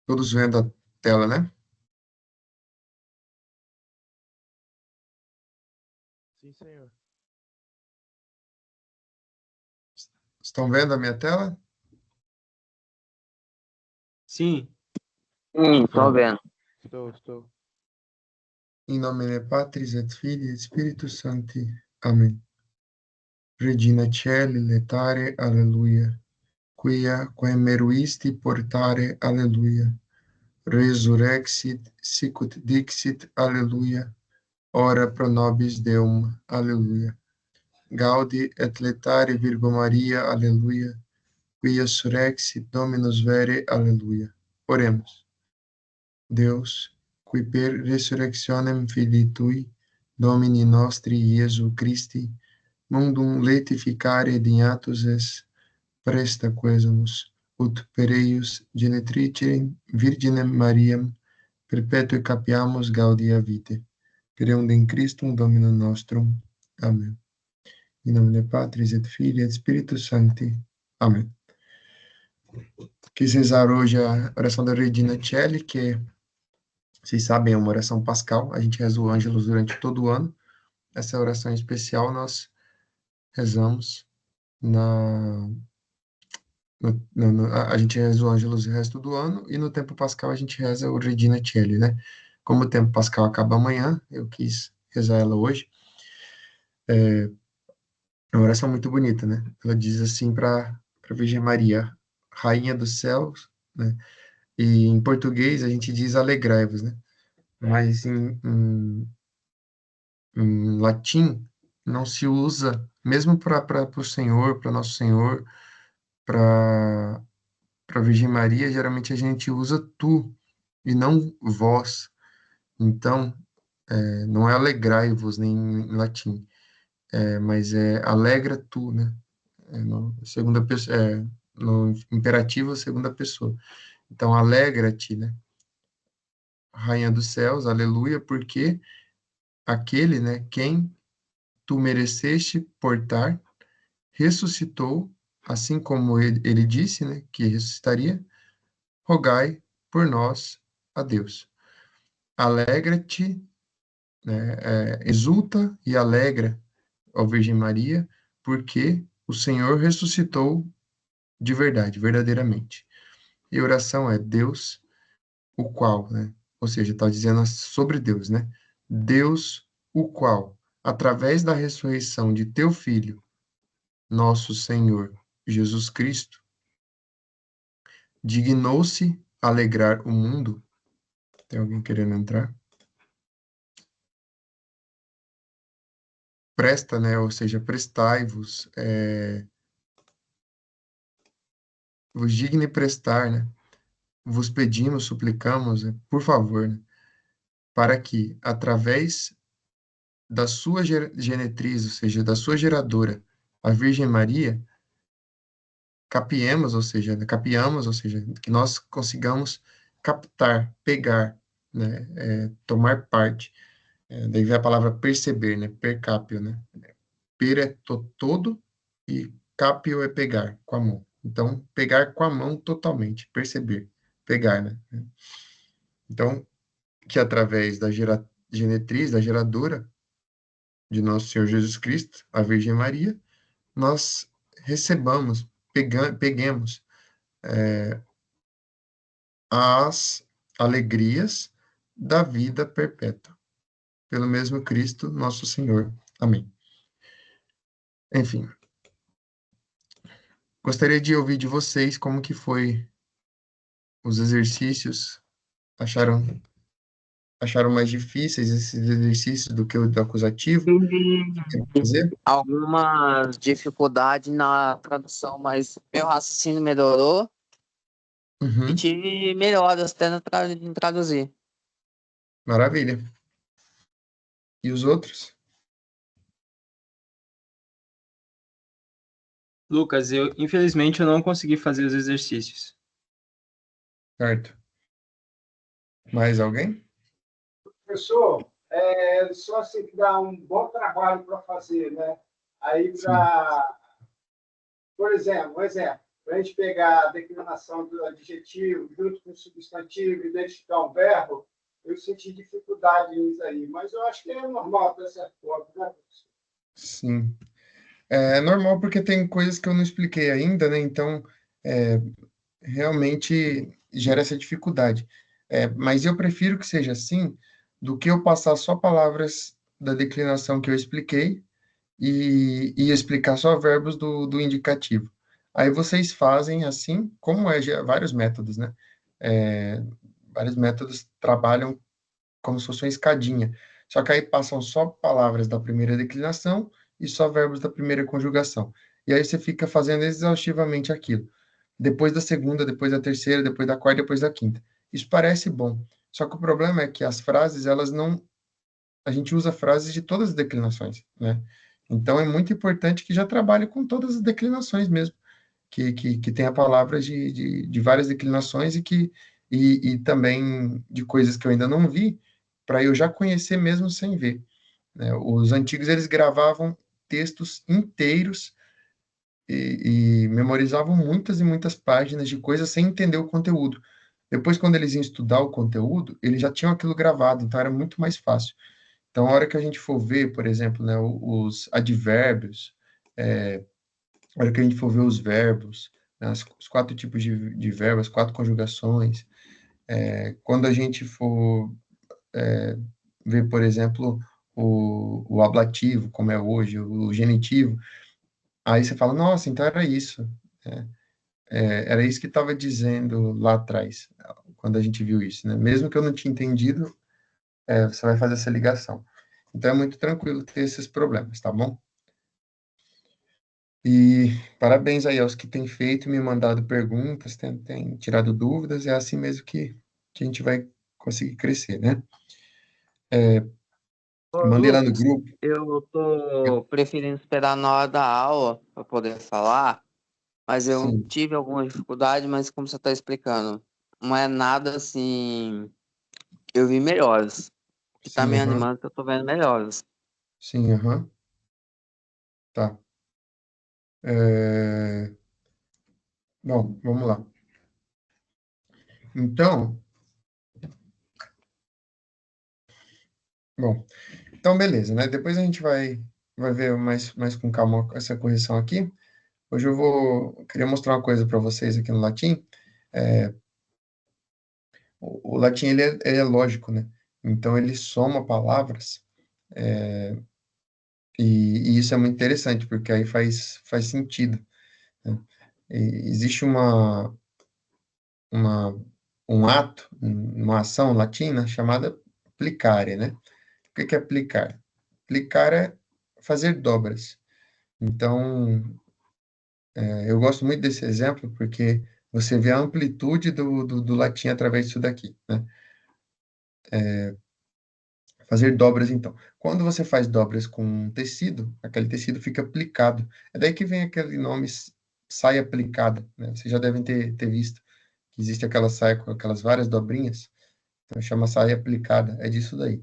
Todos vendo a tela, né? Sim, senhor. Estão vendo a minha tela? Sim. Tô vendo. Estou. In nomine Patris et Filii et Spiritus Sancti. Amen. Regina Caeli, letare, alleluia. Quia quem meruisti portare, alleluia. Resurrexit, sicut dixit, alleluia. Ora pro nobis Deum, alleluia. Gaudi et letare Virgo Maria, alleluia. Quia surrexit Dominus vere, alleluia. Oremos. Deus, qui per resurrectionem Filii Tui, Domini nostri Iesu Christi, mundum letificare dignatus es, presta quesumus, ut per eius genetricerem Virginem Mariam, perpetue capiamus gaudia vitae. Creundum Christum Dominum nostrum. Amém. Em nome de Patris et Filii et Spiritus Sancti. Amém. Quis rezar hoje a oração da Regina Caeli, que vocês sabem, é uma oração pascal. A gente reza o Ângelus durante todo o ano. Essa oração especial nós rezamos a gente reza o Ângelus o resto do ano, e no tempo pascal a gente reza o Regina Caeli, né? Como o tempo pascal acaba amanhã, eu quis rezar ela hoje. É uma oração muito bonita, né? Ela diz assim para a Virgem Maria, Rainha dos céus, né? E em português a gente diz alegrai-vos, né? Mas em latim não se usa, mesmo para o Senhor, para Nosso Senhor, para a Virgem Maria, geralmente a gente usa tu e não vós. Então, não é alegrai-vos nem em latim, mas é alegra tu, né? Segunda pessoa, no imperativo, segunda pessoa. Então, alegra-te, né? Rainha dos céus, aleluia, porque aquele, né, quem tu mereceste portar, ressuscitou, assim como ele disse, né, que ressuscitaria, rogai por nós a Deus. Alegra-te, né, exulta e alegra, ó Virgem Maria, porque o Senhor ressuscitou de verdade, verdadeiramente. E a oração é Deus, o qual, né, ou seja, está dizendo sobre Deus, né, Deus, o qual, através da ressurreição de teu Filho, nosso Senhor Jesus Cristo, dignou-se alegrar o mundo. Tem alguém querendo entrar? Presta, né? Ou seja, prestai-vos, vos digne prestar, né? Vos pedimos, suplicamos, por favor, né? Para que, através da sua genetriz, ou seja, da sua geradora, a Virgem Maria, capiemos, ou seja, né? Capiamos, ou seja, que nós consigamos captar, pegar, né? Tomar parte. Daí vem a palavra perceber, né? Percápio, né? Per é todo e capio é pegar com a mão. Então, pegar com a mão totalmente, perceber, pegar, né? Então, que através da genetriz, da geradora de nosso Senhor Jesus Cristo, a Virgem Maria, nós recebamos, peguemos as alegrias da vida perpétua. Pelo mesmo Cristo, nosso Senhor. Amém. Enfim, gostaria de ouvir de vocês como que foi os exercícios. Acharam mais difíceis esses exercícios do que o do acusativo? Fazer? Algumas dificuldades na tradução, mas meu raciocínio melhorou e Uhum, tive melhoras até em traduzir. maravilha. E os outros? Lucas, infelizmente eu não consegui fazer os exercícios. Certo. Mais alguém? Professor, só assim que dá um bom trabalho para fazer, né? Aí, Sim. por exemplo, para a gente pegar a declinação do adjetivo junto com o substantivo, identificar um verbo, eu senti dificuldade nisso aí, mas eu acho que é normal até certo ponto, né, professor? Sim. É normal porque tem coisas que eu não expliquei ainda, né? Então, é, realmente gera essa dificuldade. Mas eu prefiro que seja assim do que eu passar só palavras da declinação que eu expliquei e explicar só verbos do indicativo. Aí vocês fazem assim, como vários métodos, né? É, vários métodos trabalham como se fosse uma escadinha. Só que aí passam só palavras da primeira declinação e só verbos da primeira conjugação. E aí você fica fazendo exaustivamente aquilo. Depois da segunda, depois da terceira, depois da quarta, depois da quinta. Isso parece bom. Só que o problema é que as frases, elas não. A gente usa frases de todas as declinações, né? Então é muito importante que já trabalhe com todas as declinações mesmo, que tenha palavras de várias declinações e também de coisas que eu ainda não vi, para eu já conhecer mesmo sem ver, né? Os antigos, eles gravavam textos inteiros e memorizavam muitas e muitas páginas de coisas sem entender o conteúdo. Depois, quando eles iam estudar o conteúdo, eles já tinham aquilo gravado, então era muito mais fácil. Então, a hora que a gente for ver, por exemplo, né, os advérbios, a hora que a gente for ver os verbos, né, os quatro tipos de verbo, as quatro conjugações, quando a gente for ver, por exemplo, o ablativo, como é hoje, o genitivo, aí você fala, nossa, então era isso. Né? Era isso que estava dizendo lá atrás, quando a gente viu isso, né? Mesmo que eu não tinha entendido, você vai fazer essa ligação. Então é muito tranquilo ter esses problemas, tá bom? E parabéns aí aos que têm feito e me mandado perguntas, têm tirado dúvidas, é assim mesmo que a gente vai conseguir crescer, né? Ô, Eu mandei lá no Lucas, grupo. eu tô preferindo esperar na hora da aula para poder falar, mas eu Sim, tive alguma dificuldade, mas como você está explicando, não é nada assim. Eu vi melhores. O que tá sim, me aham, animando é que eu tô vendo melhores. sim, aham, tá. É, bom, vamos lá. Então, bom, então beleza, né? Depois a gente vai ver mais com calma essa correção aqui. Hoje queria mostrar uma coisa para vocês aqui no latim. O latim, ele é lógico, né? Então, ele soma palavras, e isso é muito interessante, porque aí faz sentido, né? Existe uma, um ato, uma ação latina chamada applicare, né? O que é aplicar? Aplicar é fazer dobras. Então, eu gosto muito desse exemplo, porque você vê a amplitude do latim através disso daqui, né? Fazer dobras, então. Quando você faz dobras com um tecido, aquele tecido fica aplicado. É daí que vem aquele nome saia aplicada, né? Vocês já devem ter visto que existe aquela saia com aquelas várias dobrinhas, então chama saia aplicada, é disso daí.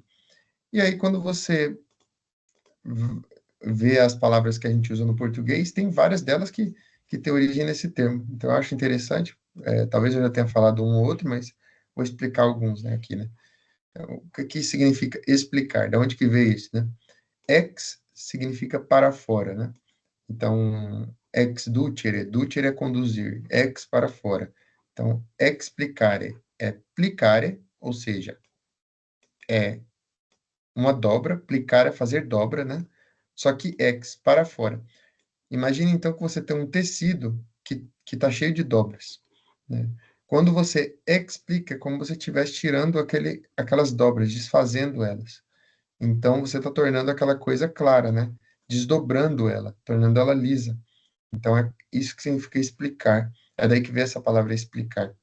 E aí, quando você v- vê as palavras que a gente usa no português, tem várias delas que têm origem nesse termo. Então, eu acho interessante, talvez eu já tenha falado um ou outro, mas vou explicar alguns, né, aqui, né? Então, o que significa explicar? De onde que veio isso, né? Ex significa para fora, né? Então, ex ducere, ducere é conduzir, ex para fora. Então, explicare é plicare, ou seja, é uma dobra, plicar é fazer dobra, né? Só que ex para fora. Imagine então que você tem um tecido que está cheio de dobras, né? Quando você explica, é como se você estivesse tirando aquelas dobras, desfazendo elas. Então, você está tornando aquela coisa clara, né? Desdobrando ela, tornando ela lisa. Então, é isso que significa explicar. É daí que vem essa palavra explicar.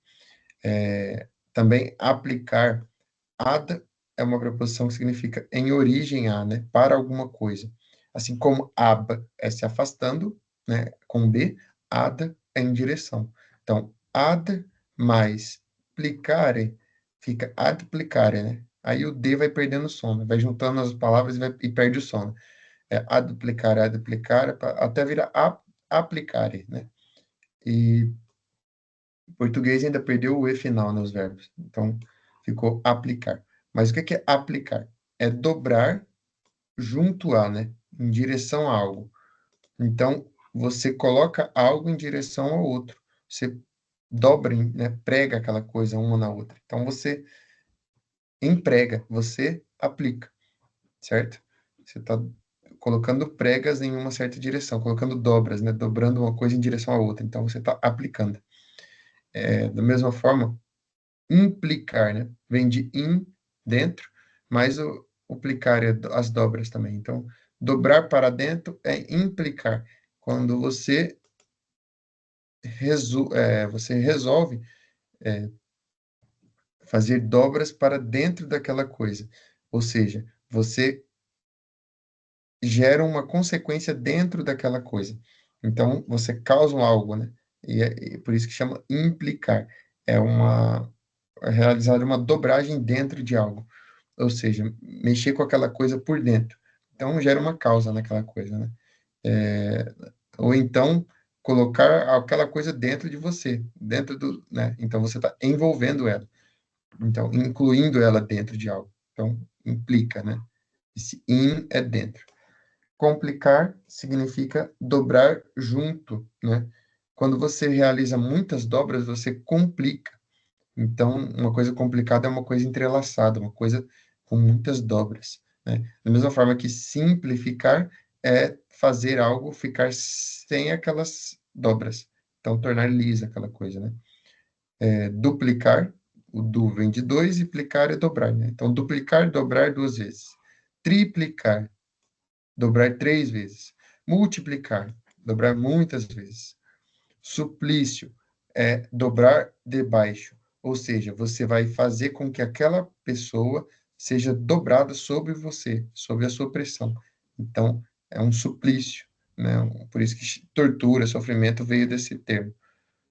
Também aplicar. Ad é uma preposição que significa em origem a, né? Para alguma coisa. Assim como ab é se afastando, né? Com B, ad é em direção. Então, ad mais plicare fica adplicare, né? Aí o D vai perdendo o som, né? Vai juntando as palavras e perde o som, né? Adplicare, adplicare, até virar aplicare, né? E em português ainda perdeu o E final nos verbos. Então, ficou aplicar. Mas o que é aplicar? É dobrar junto a, né? Em direção a algo. Então, você coloca algo em direção ao outro. Você dobra, né? Prega aquela coisa uma na outra. Então, você emprega, você aplica, certo? Você está colocando pregas em uma certa direção, colocando dobras, né? Dobrando uma coisa em direção à outra. Então, você está aplicando. Da mesma forma, implicar, né? Vem de in, dentro, mas o plicar é as dobras também. Então, dobrar para dentro é implicar. Quando você resolve fazer dobras para dentro daquela coisa. Ou seja, você gera uma consequência dentro daquela coisa. Então, você causa algo, né? E por isso que chama implicar. É realizar uma dobragem dentro de algo. Ou seja, mexer com aquela coisa por dentro. Então, gera uma causa naquela coisa, né? Ou então, colocar aquela coisa dentro de você, dentro do, né? Então, você está envolvendo ela. Então, incluindo ela dentro de algo. Então, implica, né? Esse in é dentro. Complicar significa dobrar junto, né? Quando você realiza muitas dobras, você complica. Então, uma coisa complicada é uma coisa entrelaçada, uma coisa com muitas dobras, né? Da mesma forma que simplificar é fazer algo ficar sem aquelas dobras. Então, tornar lisa aquela coisa, né? Duplicar, o du vem de dois e plicar é dobrar, né? Então, duplicar, dobrar duas vezes. Triplicar, dobrar três vezes. Multiplicar, dobrar muitas vezes. Suplício é dobrar debaixo, ou seja, você vai fazer com que aquela pessoa seja dobrada sobre você, sob a sua pressão. Então, é um suplício, né? Por isso que tortura, sofrimento veio desse termo.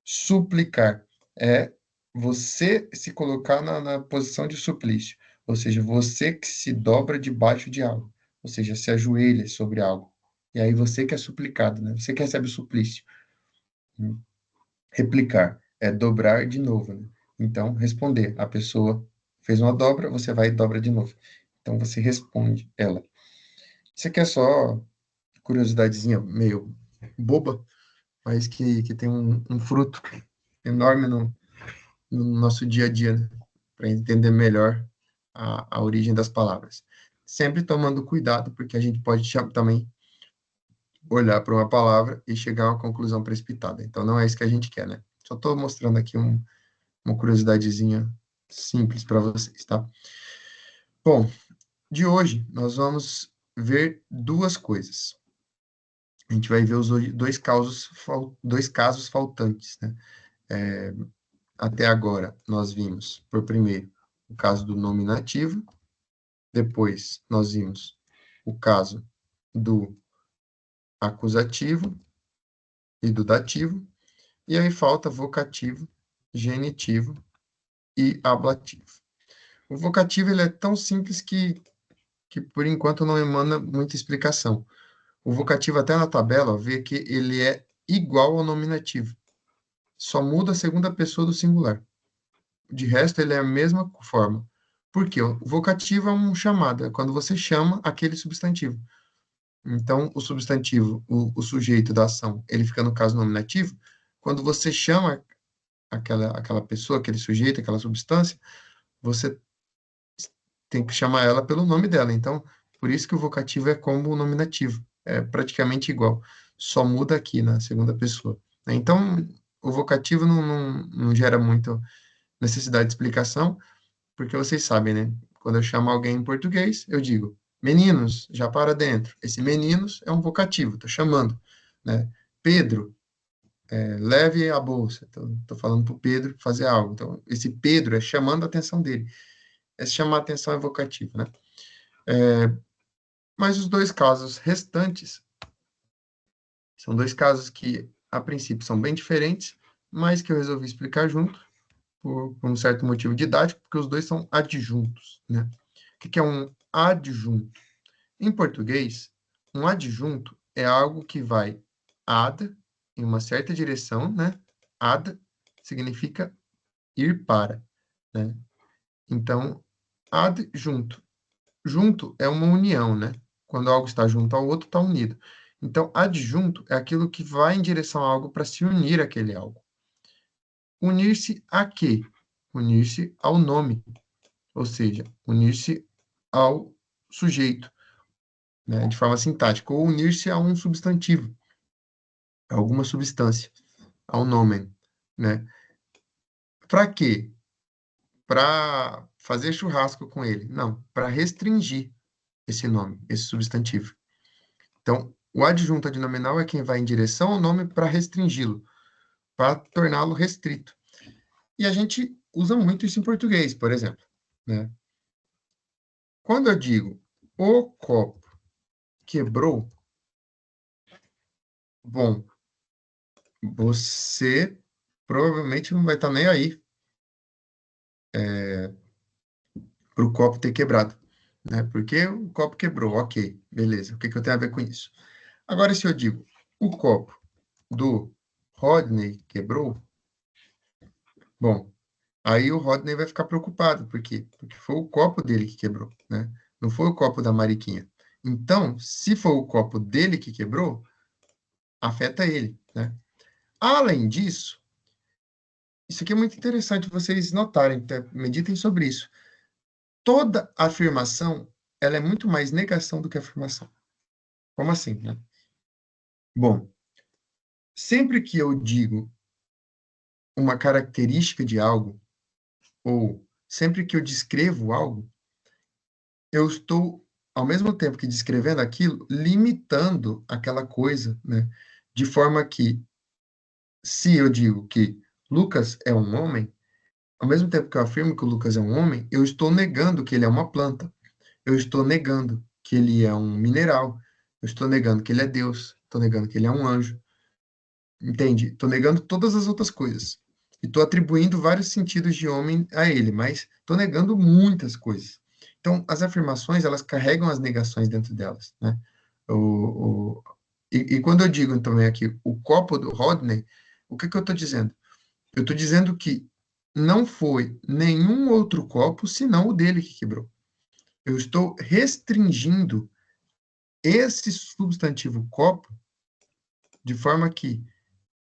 Suplicar é você se colocar na posição de suplício, ou seja, você que se dobra debaixo de algo, ou seja, se ajoelha sobre algo. E aí você que é suplicado, né? Você que recebe o suplício. Replicar é dobrar de novo, né? Então, responder. A pessoa fez uma dobra, você vai e dobra de novo. Então, você responde ela. Isso aqui é só curiosidadezinha meio boba, mas que tem um fruto enorme no nosso dia a dia, né? Para entender melhor a origem das palavras. Sempre tomando cuidado, porque a gente pode também olhar para uma palavra e chegar a uma conclusão precipitada. Então, não é isso que a gente quer, né? Só estou mostrando aqui uma curiosidadezinha simples para vocês, tá? Bom, de hoje nós vamos ver duas coisas. A gente vai ver os dois casos faltantes, né? Até agora nós vimos, por primeiro, o caso do nominativo, depois nós vimos o caso do acusativo e do dativo, e aí falta vocativo, genitivo e ablativo. O vocativo ele é tão simples que por enquanto não emana muita explicação. O vocativo até na tabela, ó, vê que ele é igual ao nominativo. Só muda a segunda pessoa do singular. De resto, ele é a mesma forma. Por quê? O vocativo é um chamado, é quando você chama aquele substantivo. Então, o substantivo, o sujeito da ação, ele fica no caso nominativo. Quando você chama aquela pessoa, aquele sujeito, aquela substância, você tem que chamar ela pelo nome dela. Então, por isso que o vocativo é como o nominativo. É praticamente igual. Só muda aqui na segunda pessoa, né? Então, o vocativo não gera muito necessidade de explicação, porque vocês sabem, né? Quando eu chamo alguém em português, eu digo, meninos, já para dentro. Esse meninos é um vocativo, estou chamando, né? Pedro, leve a bolsa. Estou falando para o Pedro fazer algo. Então, esse Pedro é chamando a atenção dele. Esse chamar a atenção é vocativo, né? Mas os dois casos restantes são dois casos que, a princípio, são bem diferentes, mas que eu resolvi explicar junto, por um certo motivo didático, porque os dois são adjuntos, né? O que é um adjunto? Em português, um adjunto é algo que vai ad, em uma certa direção, né? Ad significa ir para, né? Então, ad junto. Junto é uma união, né? Quando algo está junto ao outro, está unido. Então, adjunto é aquilo que vai em direção a algo para se unir àquele algo. Unir-se a quê? Unir-se ao nome, ou seja, unir-se ao sujeito, né? De forma sintática, ou unir-se a um substantivo, a alguma substância, ao nomen, né? Para quê? Para fazer churrasco com ele? Não, para restringir esse nome, esse substantivo. Então, o adjunto adnominal é quem vai em direção ao nome para restringi-lo, para torná-lo restrito. E a gente usa muito isso em português, por exemplo, né? Quando eu digo o copo quebrou, bom, você provavelmente não vai estar nem aí para o copo ter quebrado, né? Porque o copo quebrou, ok, beleza. O que que eu tenho a ver com isso? Agora, se eu digo o copo do Rodney quebrou, bom, aí o Rodney vai ficar preocupado, por quê? Porque foi o copo dele que quebrou, né? Não foi o copo da Mariquinha. Então, se for o copo dele que quebrou, afeta ele, né? Além disso, isso aqui é muito interessante vocês notarem, tá? Meditem sobre isso. Toda afirmação, ela é muito mais negação do que afirmação. Como assim, né? Bom, sempre que eu digo uma característica de algo, ou sempre que eu descrevo algo, eu estou, ao mesmo tempo que descrevendo aquilo, limitando aquela coisa, né? De forma que, se eu digo que Lucas é um homem, ao mesmo tempo que eu afirmo que o Lucas é um homem, eu estou negando que ele é uma planta. Eu estou negando que ele é um mineral. Eu estou negando que ele é Deus. Estou negando que ele é um anjo. Entende? Estou negando todas as outras coisas. E estou atribuindo vários sentidos de homem a ele, mas estou negando muitas coisas. Então, as afirmações, elas carregam as negações dentro delas, né? E quando eu digo também aqui o copo do Rodney, o que que eu estou dizendo? Eu estou dizendo que não foi nenhum outro copo senão o dele que quebrou. Eu estou restringindo esse substantivo copo de forma que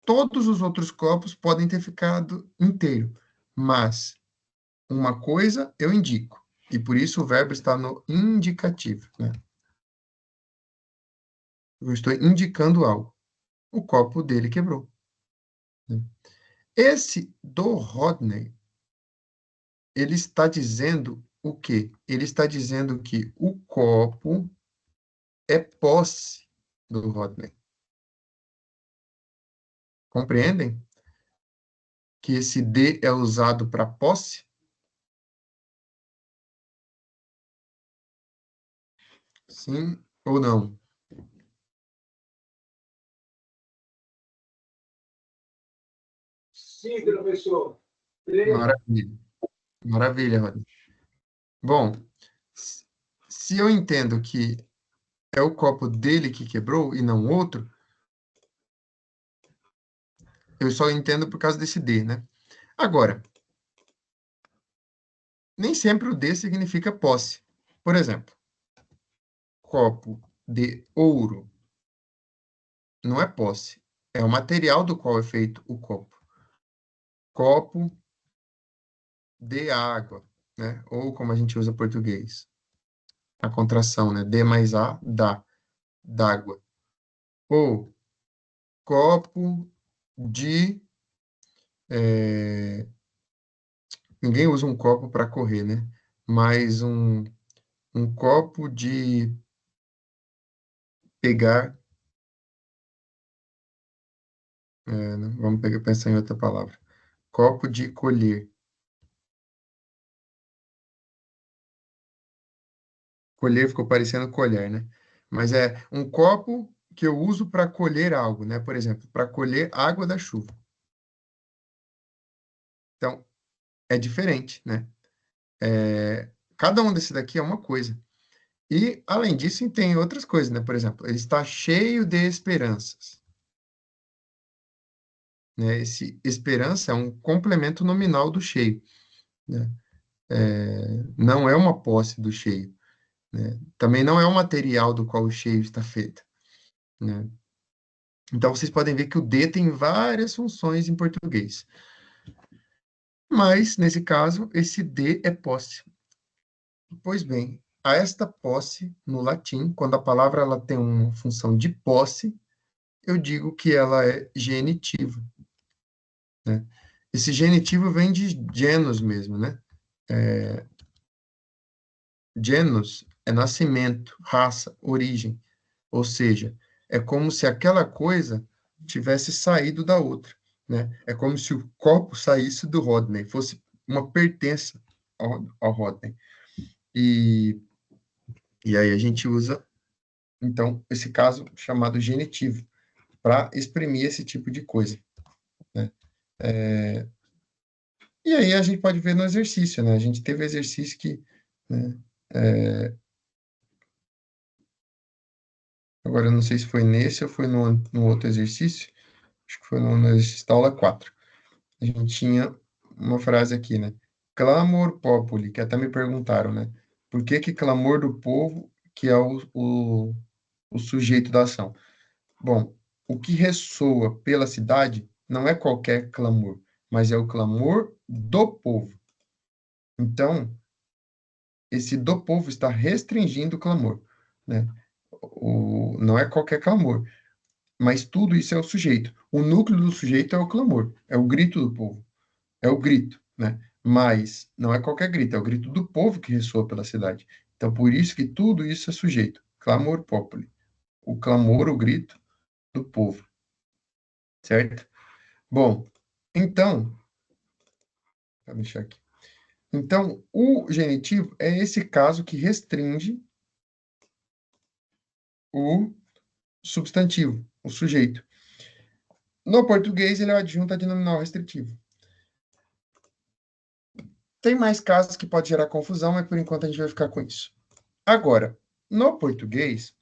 todos os outros copos podem ter ficado inteiro, mas uma coisa eu indico, e por isso o verbo está no indicativo, né? Eu estou indicando algo. O copo dele quebrou, né? Esse do Rodney, ele está dizendo o quê? Ele está dizendo que o copo é posse do Rodney. Compreendem? Que esse de é usado para posse? Sim ou não? Sim, professor. Três. Maravilha. Maravilha, Rodney. Bom, se eu entendo que é o copo dele que quebrou e não outro, eu só entendo por causa desse D, né? Agora, nem sempre o D significa posse. Por exemplo, copo de ouro não é posse, é o material do qual é feito o copo. Copo de água, né? Ou como a gente usa em português, a contração, né? D mais A, dá, d'água. Ou copo de ninguém usa um copo para correr, né? Mas um copo de pegar, vamos pegar, pensar em outra palavra. Copo de colher. Colher ficou parecendo colher, né? Mas é um copo que eu uso para colher algo, né? Por exemplo, para colher água da chuva. Então, é diferente, né? Cada um desse daqui é uma coisa. E, além disso, tem outras coisas, né? Por exemplo, ele está cheio de esperanças. né? Esse esperança é um complemento nominal do cheio, né? Não é uma posse do cheio, né? Também não é o material do qual o cheio está feito, né? Então, vocês podem ver que o D tem várias funções em português. Mas, nesse caso, esse D é posse. Pois bem, a esta posse, no latim, quando a palavra ela tem uma função de posse, eu digo que ela é genitiva, né? Esse genitivo vem de genus mesmo, né? Genus é nascimento, raça, origem. Ou seja, é como se aquela coisa tivesse saído da outra, né? É como se o copo saísse do Rodney, fosse uma pertença ao Rodney. E, e aí a gente usa, então, esse caso chamado genitivo, para exprimir esse tipo de coisa, né? E aí a gente pode ver no exercício, né? A gente teve exercício que, né, agora eu não sei se foi nesse ou foi no outro exercício, acho que foi no exercício da aula 4. A gente tinha uma frase aqui, né? Clamor populi, que até me perguntaram, né? Por que que clamor do povo, que é o sujeito da ação? Bom, o que ressoa pela cidade não é qualquer clamor, mas é o clamor do povo. Então, esse do povo está restringindo o clamor, né? Não é qualquer clamor, mas tudo isso é o sujeito. O núcleo do sujeito é o clamor, é o grito do povo, é o grito, né? Mas não é qualquer grito, é o grito do povo que ressoa pela cidade. Então, por isso que tudo isso é sujeito. Clamor populi. O clamor, o grito do povo, certo? Bom, então, vou deixar aqui. Então, o genitivo é esse caso que restringe o substantivo, o sujeito. No português, ele é o adjunto adnominal restritivo. Tem mais casos que pode gerar confusão, mas por enquanto a gente vai ficar com isso. Agora, no português,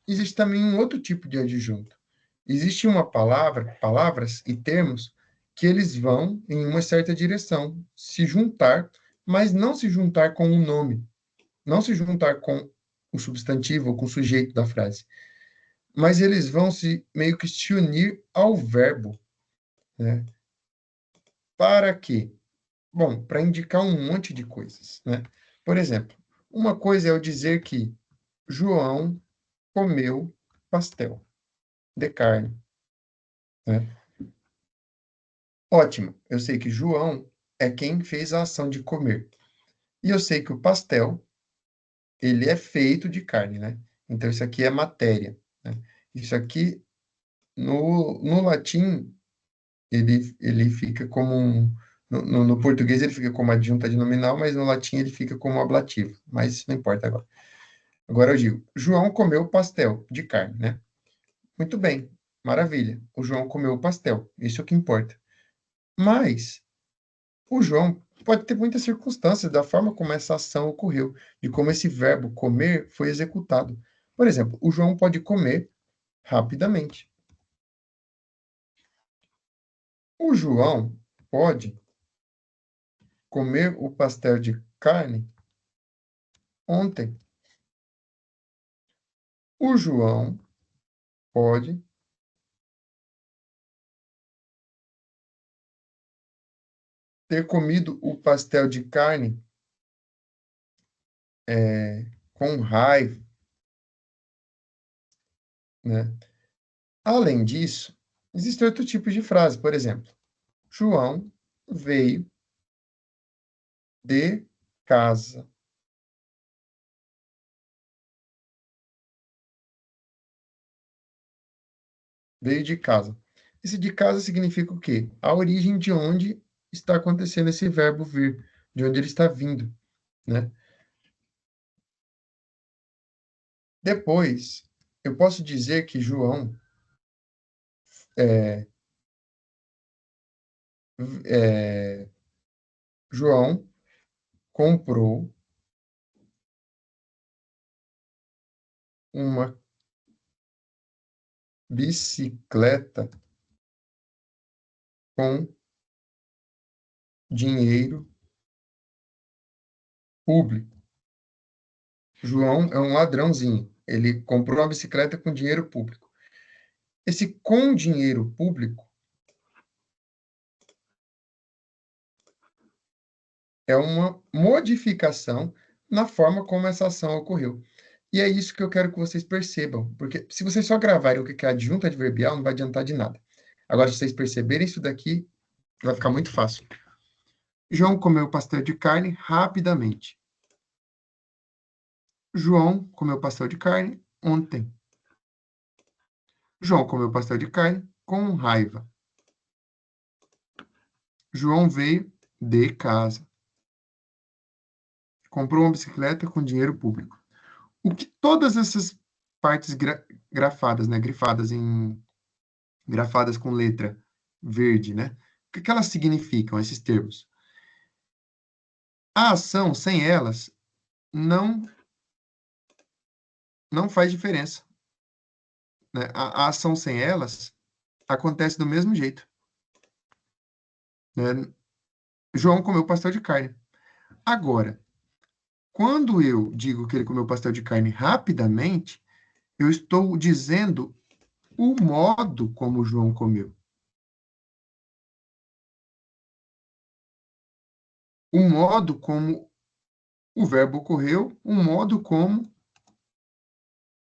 existe também um outro tipo de adjunto. Existe uma palavra, palavras e termos que eles vão em uma certa direção, se juntar, mas não se juntar com o nome, não se juntar com o substantivo ou com o sujeito da frase, mas eles vão se meio que se unir ao verbo, né? Para quê? Bom, para indicar um monte de coisas, né? Por exemplo, uma coisa é eu dizer que João comeu pastel de carne, né? Ótimo, eu sei que João é quem fez a ação de comer. E eu sei que o pastel, ele é feito de carne, né? Então, isso aqui é matéria, né? Isso aqui, no latim, ele fica como um... No português, ele fica como adjunto adnominal, mas no latim ele fica como ablativo. Mas isso não importa agora. Agora eu digo, João comeu pastel de carne, né? Muito bem, maravilha. O João comeu o pastel, isso é o que importa. Mas o João pode ter muitas circunstâncias da forma como essa ação ocorreu, de como esse verbo comer foi executado. Por exemplo, o João pode comer rapidamente. O João pode comer o pastel de carne ontem. O João pode ter comido o pastel de carne com raiva, né? Além disso, existem outros tipos de frase. Por exemplo, João veio de casa. Veio de casa. Esse de casa significa o quê? A origem de onde está acontecendo esse verbo vir, de onde ele está vindo, né? Depois, eu posso dizer que é, é, João comprou uma bicicleta com dinheiro público. João é um ladrãozinho. Ele comprou uma bicicleta com dinheiro público. Esse com dinheiro público é uma modificação na forma como essa ação ocorreu. E é isso que eu quero que vocês percebam, porque se vocês só gravarem o que é adjunto adverbial, não vai adiantar de nada. Agora, se vocês perceberem isso daqui, vai ficar muito fácil. João comeu pastel de carne rapidamente. João comeu pastel de carne ontem. João comeu pastel de carne com raiva. João veio de casa. Comprou uma bicicleta com dinheiro público. O que todas essas partes grafadas, né, grafadas com letra verde, né? O que elas significam, esses termos? A ação, sem elas, não faz diferença, né? A ação sem elas acontece do mesmo jeito, né? João comeu pastel de carne. Agora, quando eu digo que ele comeu pastel de carne rapidamente, eu estou dizendo o modo como João comeu. O modo como o verbo ocorreu, o modo como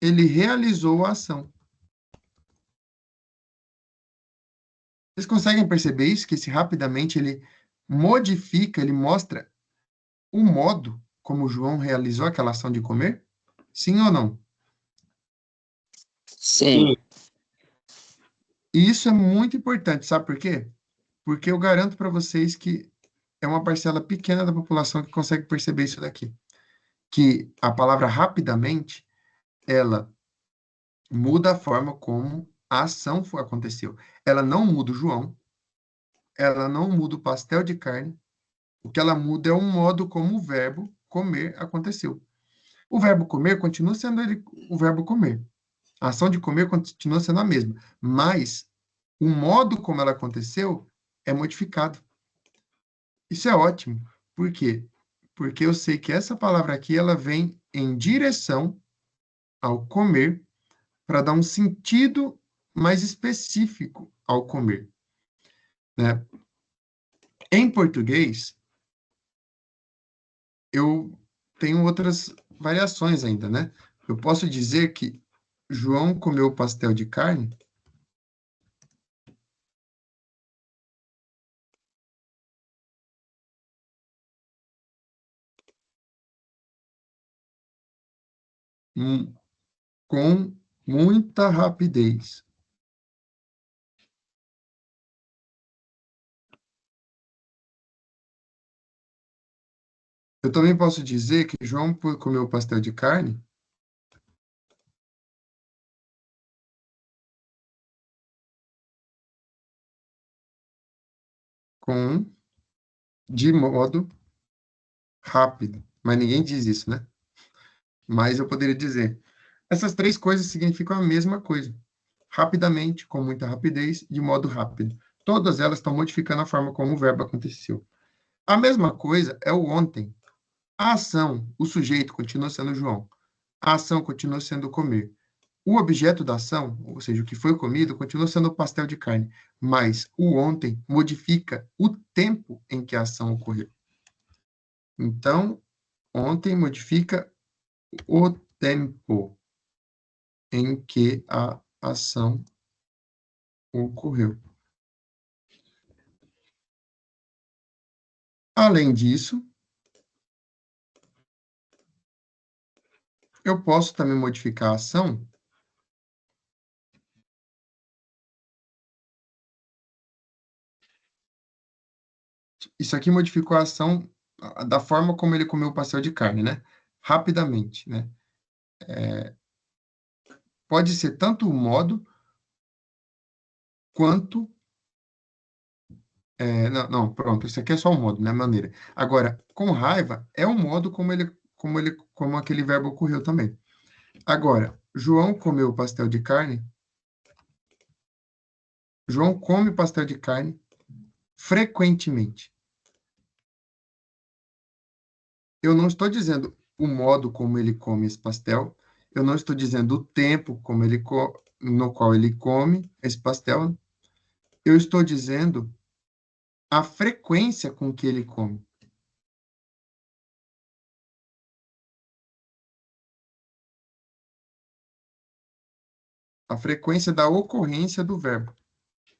ele realizou a ação. Vocês conseguem perceber isso? Que esse rapidamente ele modifica, ele mostra o modo como João realizou aquela ação de comer? Sim ou não? Sim. E isso é muito importante, sabe por quê? Porque eu garanto para vocês que é uma parcela pequena da população que consegue perceber isso daqui. Que a palavra rapidamente, ela muda a forma como a ação aconteceu. Ela não muda o João, ela não muda o pastel de carne, o que ela muda é o modo como o verbo comer aconteceu. O verbo comer continua sendo o verbo comer. A ação de comer continua sendo a mesma, mas o modo como ela aconteceu é modificado. Isso é ótimo. Por quê? Porque eu sei que essa palavra aqui ela vem em direção ao comer para dar um sentido mais específico ao comer, né? Em português, eu tenho outras variações ainda, né? Eu posso dizer que João comeu pastel de carne com muita rapidez. Eu também posso dizer que João comeu pastel de carne de modo rápido. Mas ninguém diz isso, né? Mas eu poderia dizer. Essas três coisas significam a mesma coisa. Rapidamente, com muita rapidez, de modo rápido. Todas elas estão modificando a forma como o verbo aconteceu. A mesma coisa é o ontem. A ação, o sujeito continua sendo João. A ação continua sendo comer. O objeto da ação, ou seja, o que foi comido, continua sendo o pastel de carne. Mas o ontem modifica o tempo em que a ação ocorreu. Então, ontem modifica o tempo em que a ação ocorreu. Além disso, eu posso também modificar a ação isso aqui modificou a ação da forma como ele comeu o pastel de carne, né? Rapidamente, né? Pode ser tanto o modo quanto não, pronto, isso aqui é só o modo, né? Maneira. Agora, com raiva, é o modo como aquele verbo ocorreu também. Agora, João comeu pastel de carne. João come pastel de carne frequentemente. Eu não estou dizendo o modo como ele come esse pastel, eu não estou dizendo o tempo no qual ele come esse pastel, eu estou dizendo a frequência com que ele come. A frequência da ocorrência do verbo.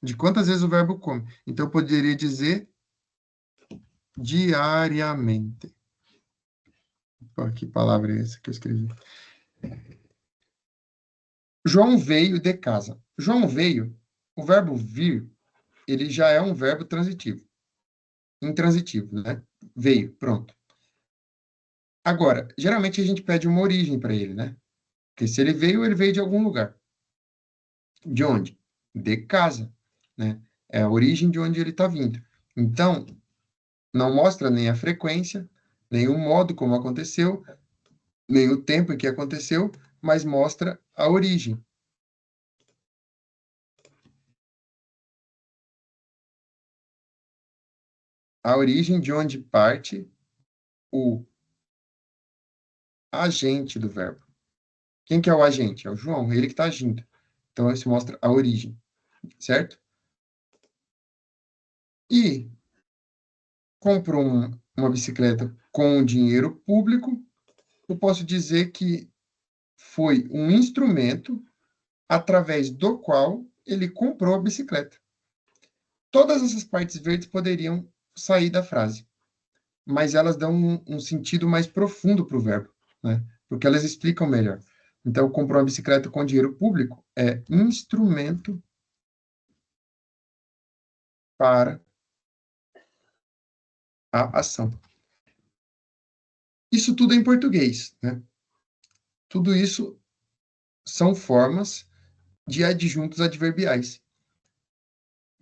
De quantas vezes o verbo come. Então, eu poderia dizer diariamente. Opa, que palavra é essa que eu escrevi? João veio de casa. João veio, o verbo vir, ele já é um verbo transitivo. Intransitivo, né? Veio, pronto. Agora, geralmente a gente pede uma origem para ele, né? Porque se ele veio de algum lugar. De onde? De casa, né? É a origem de onde ele está vindo. Então, não mostra nem a frequência, nem o modo como aconteceu, nem o tempo em que aconteceu, mas mostra a origem. A origem de onde parte o agente do verbo. Quem que é o agente? É o João, ele que está agindo. Então, isso mostra a origem, certo? E comprou uma bicicleta com dinheiro público, eu posso dizer que foi um instrumento através do qual ele comprou a bicicleta. Todas essas partes verdes poderiam sair da frase, mas elas dão um sentido mais profundo para o verbo, né? Porque elas explicam melhor. Então, comprou uma bicicleta com dinheiro público é instrumento para a ação. Isso tudo é em português, né? Tudo isso são formas de adjuntos adverbiais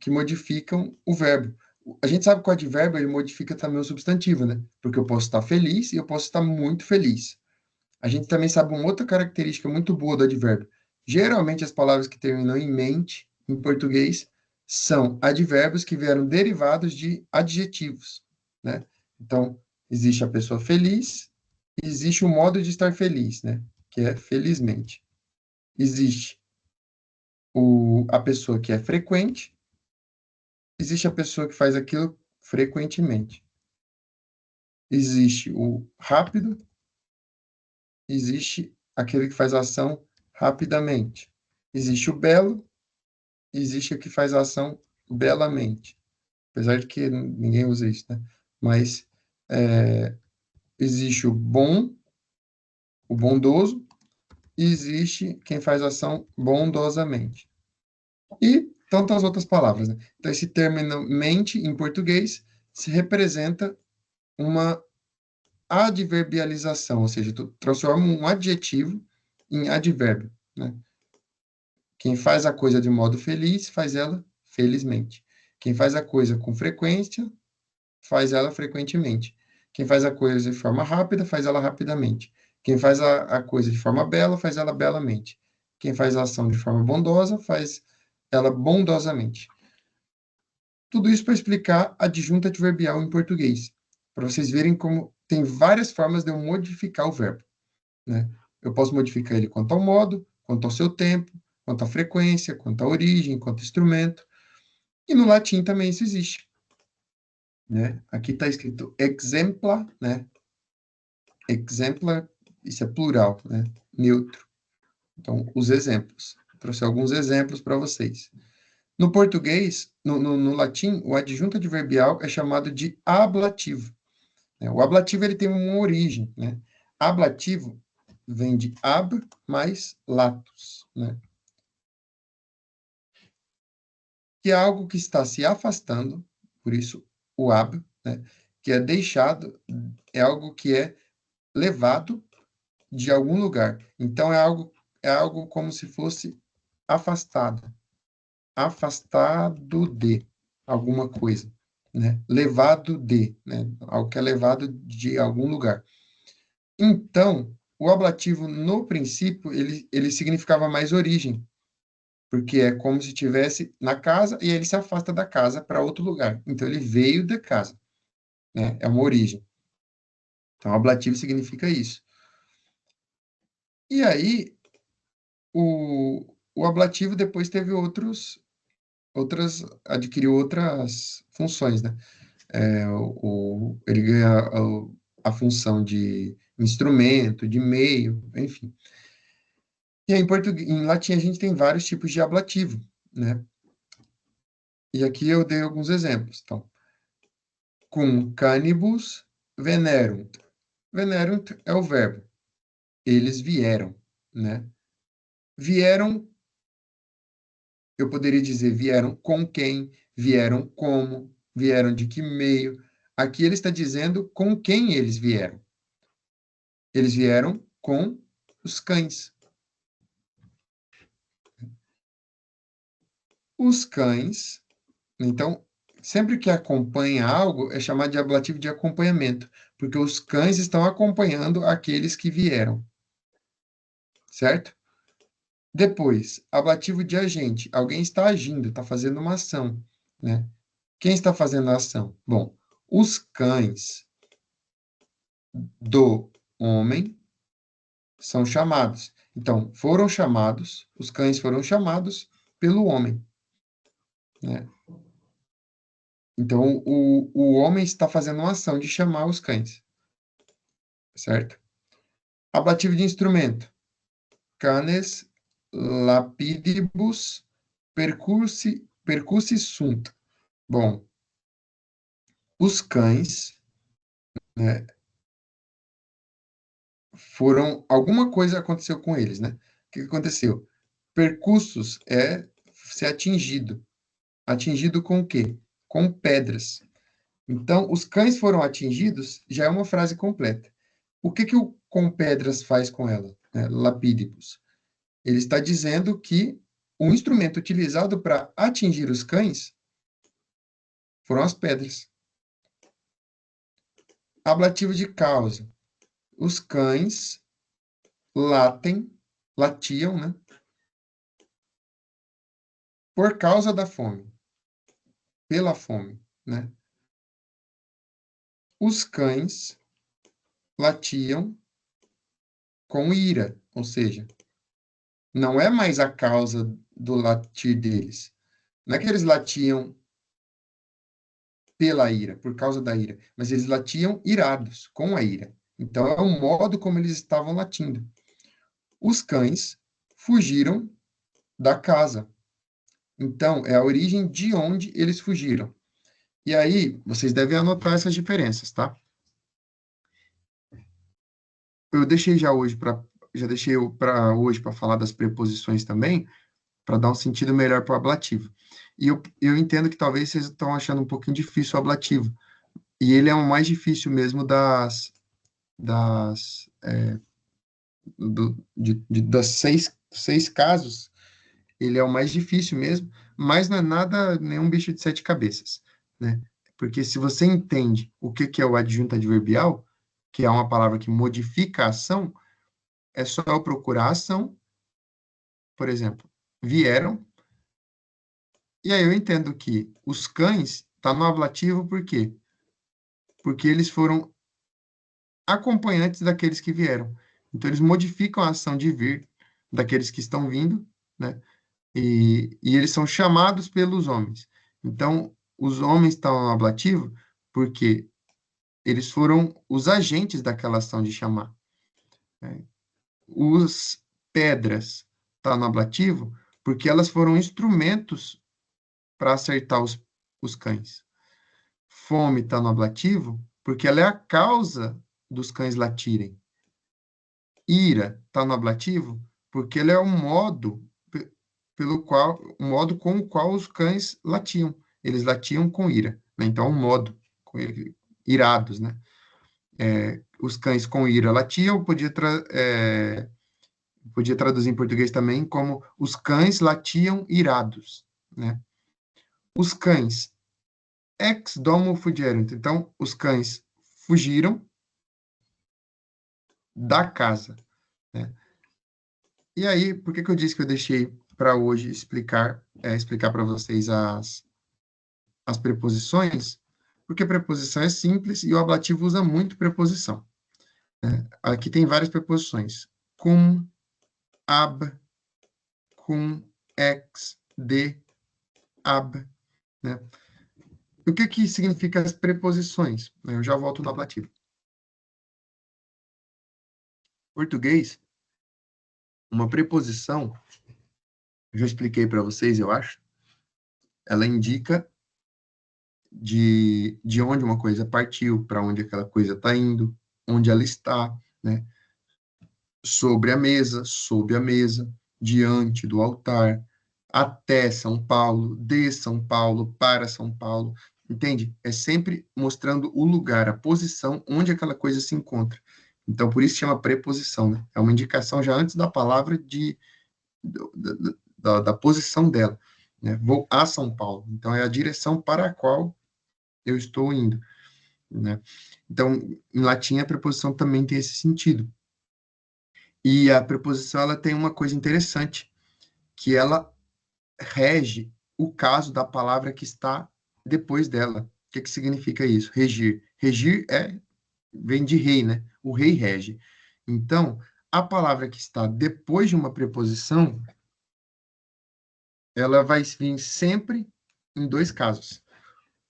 que modificam o verbo. A gente sabe que o advérbio ele modifica também o substantivo, né? Porque eu posso estar feliz e eu posso estar muito feliz. A gente também sabe uma outra característica muito boa do advérbio. Geralmente as palavras que terminam em mente, em português, são advérbios que vieram derivados de adjetivos, né? Então, existe a pessoa feliz, e existe o modo de estar feliz, né? Que é felizmente. Existe a pessoa que é frequente, existe a pessoa que faz aquilo frequentemente. Existe o rápido, existe aquele que faz a ação rapidamente. Existe o belo, existe o que faz a ação belamente. Apesar de que ninguém usa isso, né? Mas existe o bom, o bondoso, e existe quem faz a ação bondosamente. E tantas outras palavras, né? Então, esse término mente, em português, se representa uma adverbialização, ou seja, tu transforma um adjetivo em advérbio, né? Quem faz a coisa de modo feliz, faz ela felizmente. Quem faz a coisa com frequência, faz ela frequentemente. Quem faz a coisa de forma rápida, faz ela rapidamente. Quem faz a coisa de forma bela, faz ela belamente. Quem faz a ação de forma bondosa, faz ela bondosamente. Tudo isso para explicar a adjunta adverbial em português, para vocês verem como tem várias formas de eu modificar o verbo, né? Eu posso modificar ele quanto ao modo, quanto ao seu tempo, quanto à frequência, quanto à origem, quanto ao instrumento. E no latim também isso existe, né? Aqui está escrito exempla, né? Exempla, isso é plural, né? Neutro. Então, os exemplos. Trouxe alguns exemplos para vocês. No português, no latim, o adjunto adverbial é chamado de ablativo, né? O ablativo ele tem uma origem, né? Ablativo vem de ab mais latus, né? Que é algo que está se afastando, por isso o ab, né? Que é deixado, é algo que é levado de algum lugar. Então é algo como se fosse afastado, afastado de alguma coisa, né? Levado de, né? Algo que é levado de algum lugar. Então, o ablativo, no princípio, ele significava mais origem, porque é como se estivesse na casa e ele se afasta da casa para outro lugar. Então, ele veio da casa, né? É uma origem. Então, ablativo significa isso. E aí, o ablativo depois teve adquiriu outras funções, né? Ele ganha a função de instrumento, de meio, enfim. E aí, em latim, a gente tem vários tipos de ablativo, né? E aqui eu dei alguns exemplos. Então, cum canibus venerunt. Venerunt é o verbo. Eles vieram, né? Vieram, eu poderia dizer vieram com quem, vieram como, vieram de que meio. Aqui ele está dizendo com quem eles vieram. Eles vieram com os cães. Os cães, então, sempre que acompanha algo, é chamado de ablativo de acompanhamento, porque os cães estão acompanhando aqueles que vieram. Certo? Depois, ablativo de agente. Alguém está agindo, está fazendo uma ação, né? Quem está fazendo a ação? Bom, os cães do homem são chamados. Então, os cães foram chamados pelo homem, né? Então, o homem está fazendo uma ação de chamar os cães, certo? Ablativo de instrumento. Canes lapidibus percussi sunt. Bom, os cães, né, alguma coisa aconteceu com eles, né? O que aconteceu? Percussos é ser atingido. Atingido com o quê? Com pedras. Então, os cães foram atingidos, já é uma frase completa. O que o com pedras faz com ela, né? Lapidibus. Ele está dizendo que o instrumento utilizado para atingir os cães foram as pedras. Ablativo de causa. Os cães latiam, né? Por causa da fome. Pela fome, né? Os cães latiam com ira, ou seja, não é mais a causa do latir deles. Não é que eles latiam pela ira, por causa da ira, mas eles latiam irados, com a ira. Então, é o modo como eles estavam latindo. Os cães fugiram da casa. Então, é a origem de onde eles fugiram. E aí, vocês devem anotar essas diferenças, tá? Eu deixei já deixei para hoje para falar das preposições também, para dar um sentido melhor para o ablativo. E eu entendo que talvez vocês estão achando um pouquinho difícil o ablativo. E ele é o mais difícil mesmo das seis casos, ele é o mais difícil mesmo, mas não é nada, nenhum bicho de sete cabeças, né? Porque se você entende o que é o adjunto adverbial, que é uma palavra que modifica a ação, é só eu procurar a ação, por exemplo, vieram, e aí eu entendo que os cães tá no ablativo por quê? Porque eles foram acompanhantes daqueles que vieram. Então, eles modificam a ação de vir daqueles que estão vindo, né? E eles são chamados pelos homens. Então, os homens estão no ablativo porque eles foram os agentes daquela ação de chamar, né? Os pedras estão no ablativo porque elas foram instrumentos para acertar os cães. Fome está no ablativo porque ela é a causa dos cães latirem. Ira está no ablativo porque ele é o modo o modo com o qual os cães latiam. Eles latiam com ira, né? Então, um modo irados, né? Os cães com ira latiam, podia traduzir em português também como os cães latiam irados, né? Os cães ex domo fugerunt. Então, os cães fugiram da casa, né? E aí, por que eu disse que eu deixei para hoje explicar para vocês as preposições, porque preposição é simples e o ablativo usa muito preposição, né? Aqui tem várias preposições. Cum, ab, cum, ex, de, ab, né? O que significa as preposições? Eu já volto no ablativo. Português, uma preposição, eu já expliquei para vocês, eu acho, ela indica de onde uma coisa partiu, para onde aquela coisa está indo, onde ela está, né? Sobre a mesa, sob a mesa, diante do altar, até São Paulo, de São Paulo, para São Paulo, entende? É sempre mostrando o lugar, a posição onde aquela coisa se encontra. Então, por isso chama preposição, né? É uma indicação já antes da palavra da posição dela, né? Vou a São Paulo. Então, é a direção para a qual eu estou indo, né? Então, em latim, a preposição também tem esse sentido. E a preposição, ela tem uma coisa interessante, que ela rege o caso da palavra que está depois dela. O que significa isso? Regir. Regir vem de rei, né? O rei rege. Então, a palavra que está depois de uma preposição, ela vai vir sempre em dois casos,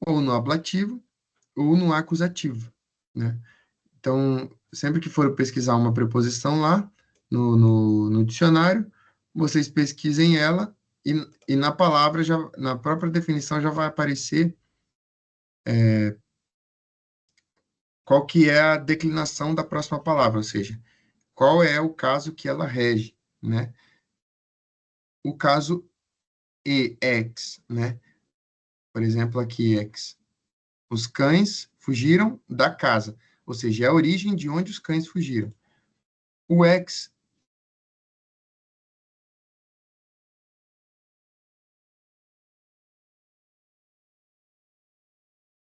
ou no ablativo ou no acusativo, né? Então, sempre que for pesquisar uma preposição lá no dicionário, vocês pesquisem ela e na palavra, na própria definição, já vai aparecer qual que é a declinação da próxima palavra, ou seja, qual é o caso que ela rege, né? O caso ex, né? Por exemplo, aqui ex. Os cães fugiram da casa, ou seja, é a origem de onde os cães fugiram. O ex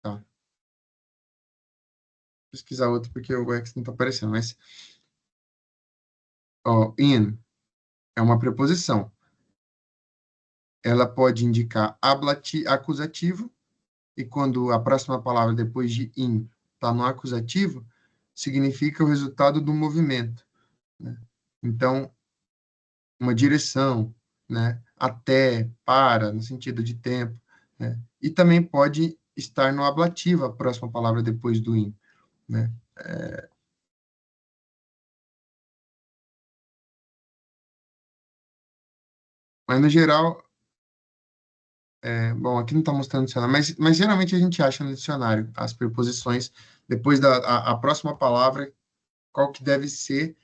tá. Pesquisar outro porque o ex não está aparecendo, mas ó, in é uma preposição. Ela pode indicar acusativo, e quando a próxima palavra depois de in está no acusativo, significa o resultado do movimento, né? Então, uma direção, né? Até, para, no sentido de tempo, né? E também pode estar no ablativo, a próxima palavra depois do in, né? Mas, no geral, bom, aqui não está mostrando o dicionário, mas geralmente a gente acha no dicionário as preposições, depois a próxima palavra, qual que deve ser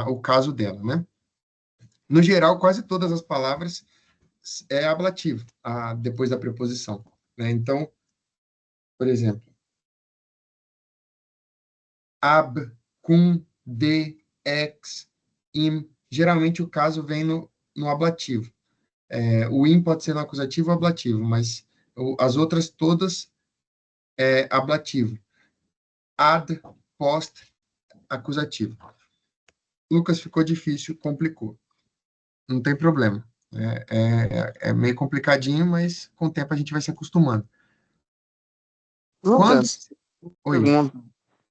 o caso dela, né? No geral, quase todas as palavras é ablativo, depois da preposição, né? Então, por exemplo, ab, cum, de, ex, im, geralmente o caso vem no ablativo. O im pode ser no acusativo ou ablativo, mas as outras todas é ablativo. Ad, post, acusativo. Lucas, ficou difícil, complicou. Não tem problema. É meio complicadinho, mas com o tempo a gente vai se acostumando. Quando... Lucas, Oi, pergunta.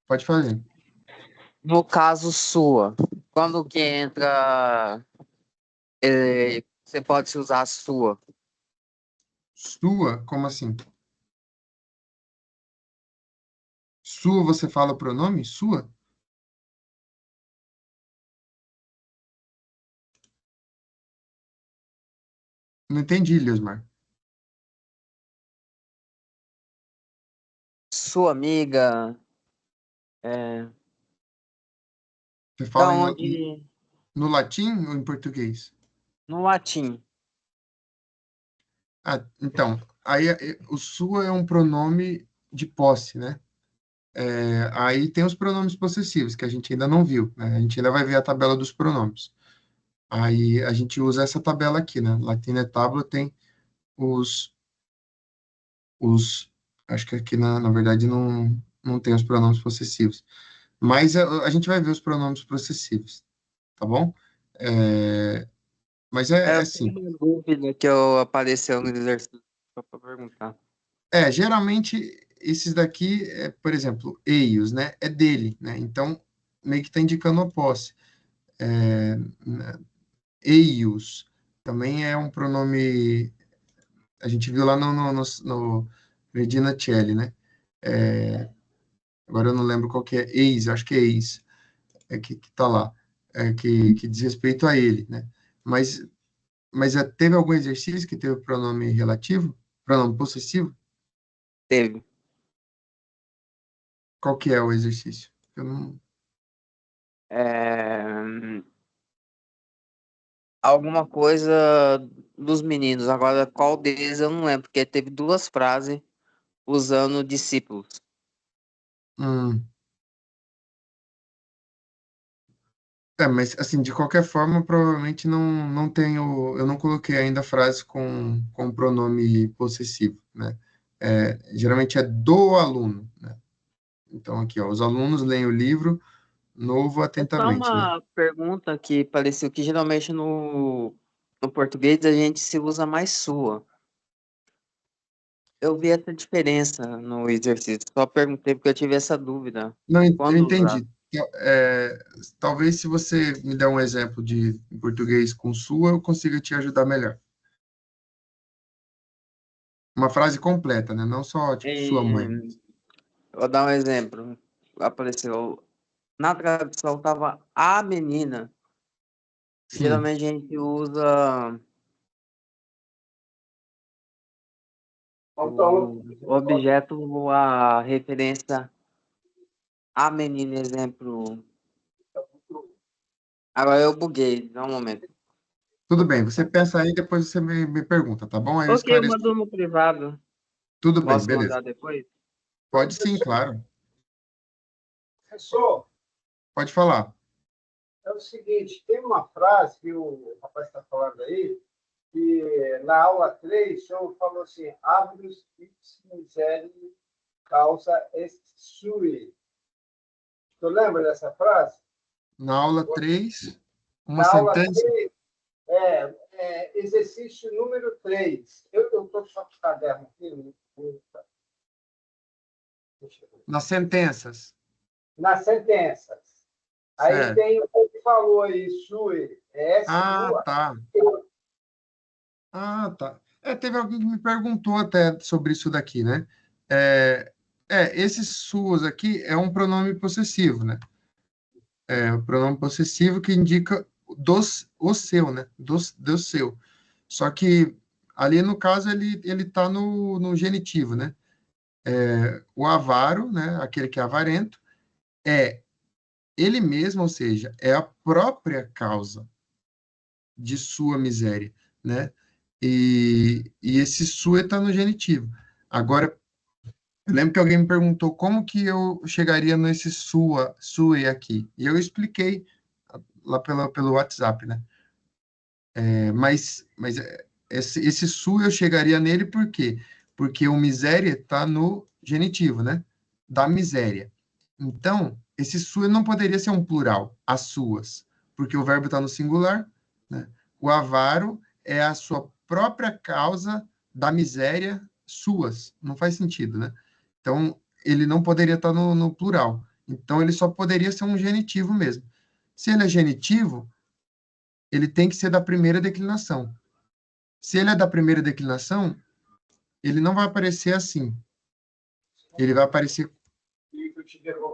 pode fazer. No caso sua, quando que entra, você pode usar a sua? Sua, como assim? Sua, você fala o pronome? Sua? Não entendi, Leosmar. Sua amiga, é, Você da fala onde? no latim ou em português? No latim. Então, aí o sua é um pronome de posse, né? Aí tem os pronomes possessivos, que a gente ainda não viu, né? A gente ainda vai ver a tabela dos pronomes. Aí a gente usa essa tabela aqui, né? Latina Tabula tem os, os acho que aqui, na verdade, não tem os pronomes possessivos. Mas a gente vai ver os pronomes possessivos, tá bom? Mas É é uma assim. dúvida que apareceu no exercício, só para perguntar. Geralmente, esses daqui, por exemplo, eios, né? É dele, né? Então, meio que está indicando a posse. Né, eios também é um pronome, a gente viu lá no Regina Coeli, né? É, agora eu não lembro qual que é, eis, acho que é eis, que tá lá, que diz respeito a ele, né? Mas, mas teve algum exercício que teve pronome relativo? Pronome possessivo? Teve. Qual que é o exercício? Eu não... É, alguma coisa dos meninos. Agora, qual deles eu não lembro, porque teve duas frases usando discípulos. Hum. Mas assim, de qualquer forma, provavelmente não tenho, eu não coloquei ainda frase com pronome possessivo, né? Geralmente é do aluno, né? Então aqui, ó, os alunos leem o livro novo É só atentamente, né? uma pergunta que pareceu que geralmente no português a gente se usa mais sua. Eu vi essa diferença no exercício. Só perguntei porque eu tive essa dúvida. Não, eu Quando usar? entendi. Talvez se você me der um exemplo de em português com sua, eu consiga te ajudar melhor. Uma frase completa, né? Não só, tipo, sua mãe. Vou dar um exemplo. Apareceu. Na tradução tava a menina. Sim, Geralmente a gente usa Então, o objeto, a referência a menina, exemplo. Agora eu buguei, dá um momento. tudo bem. Você pensa aí, depois você me pergunta, tá bom? Aí eu Ok, eu esclareço. mando no privado. Tudo bem, Posso beleza. mandar depois? Pode sim, claro. professor, Pode falar. é o seguinte, tem uma frase que o rapaz está falando aí, que na aula 3 o senhor falou assim, Abrus ipsi miseris causa est sui. Tu lembra dessa frase? Na aula 3, uma Na aula sentença. 3, exercício número 3. Eu estou só com o caderno aqui. Nas sentenças. Nas sentenças. Aí Certo. tem o que falou aí, sui, Ah, S-U-A. tá. Ah, tá. Teve alguém que me perguntou até sobre isso daqui, né? É, esse suas aqui é um pronome possessivo, né? É o pronome possessivo que indica o seu, né? Do seu. Só que ali, no caso, ele tá no genitivo, né? O avaro, né? Aquele que é avarento, é ele mesmo, ou seja, é a própria causa de sua miséria, né? E esse sua está no genitivo. Agora, eu lembro que alguém me perguntou como que eu chegaria nesse sua aqui. E eu expliquei lá pelo WhatsApp, né? Mas esse sua eu chegaria nele por quê? Porque o miséria está no genitivo, né? Da miséria. Então, esse sua não poderia ser um plural, as suas, porque o verbo está no singular, né? O avaro é a sua própria causa da miséria suas. Não faz sentido, né? Então, ele não poderia estar no plural. Então, ele só poderia ser um genitivo mesmo. Se ele é genitivo, ele tem que ser da primeira declinação. Se ele é da primeira declinação, ele não vai aparecer assim. Ele vai aparecer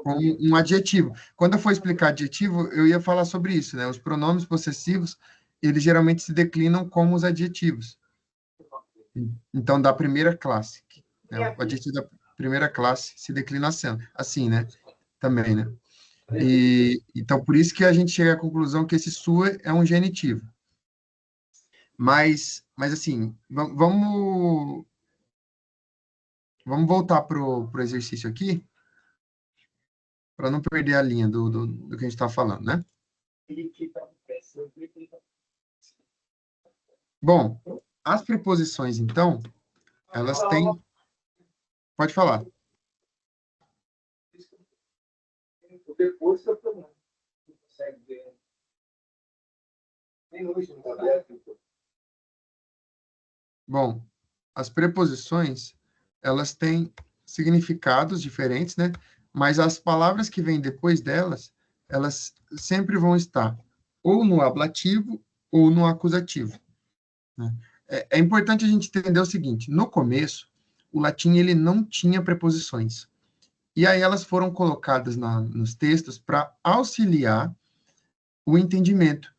com um adjetivo. Quando eu for explicar adjetivo, eu ia falar sobre isso, né? Os pronomes possessivos, eles geralmente se declinam como os adjetivos. Então, da primeira classe, né? O adjetivo da primeira classe se declina assim, né? Também, né? Então, por isso que a gente chega à conclusão que esse sua é um genitivo. Mas assim, vamos voltar pro exercício aqui, para não perder a linha do que a gente está falando, né? Bom, as preposições, então, elas têm. Pode falar. Depois que eu consegue ver. Tem luz no tablete? Bom, as preposições, elas têm significados diferentes, né? Mas as palavras que vêm depois delas, elas sempre vão estar ou no ablativo ou no acusativo, né? É importante a gente entender o seguinte: no começo, o latim ele não tinha preposições. E aí elas foram colocadas nos textos para auxiliar o entendimento.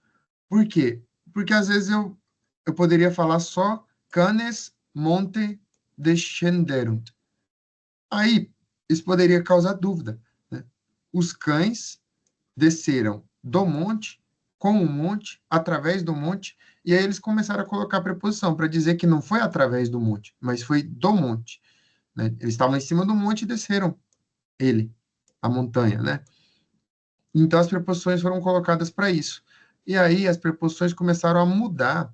Por quê? Porque às vezes eu poderia falar só canes monte descenderunt. Aí, isso poderia causar dúvida, né? Os cães desceram do monte, com o monte, através do monte, e aí eles começaram a colocar preposição para dizer que não foi através do monte, mas foi do monte, né? Eles estavam em cima do monte e desceram a montanha, né? Então as preposições foram colocadas para isso. E aí as preposições começaram a mudar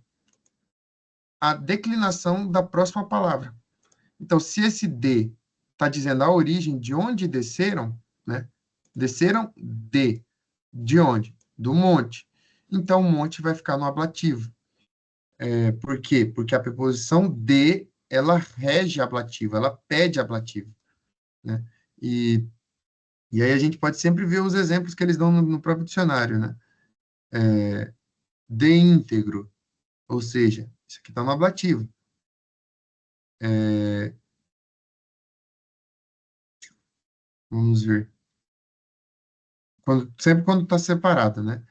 a declinação da próxima palavra. Então, se esse de está dizendo a origem de onde desceram, né? Desceram de onde? Do monte. Então, o monte vai ficar no ablativo. Por quê? Porque a preposição de, ela rege ablativo, ela pede ablativo, né? E aí a gente pode sempre ver os exemplos que eles dão no próprio dicionário, né? De íntegro, ou seja, isso aqui está no ablativo. Vamos ver. Sempre quando está separado, né?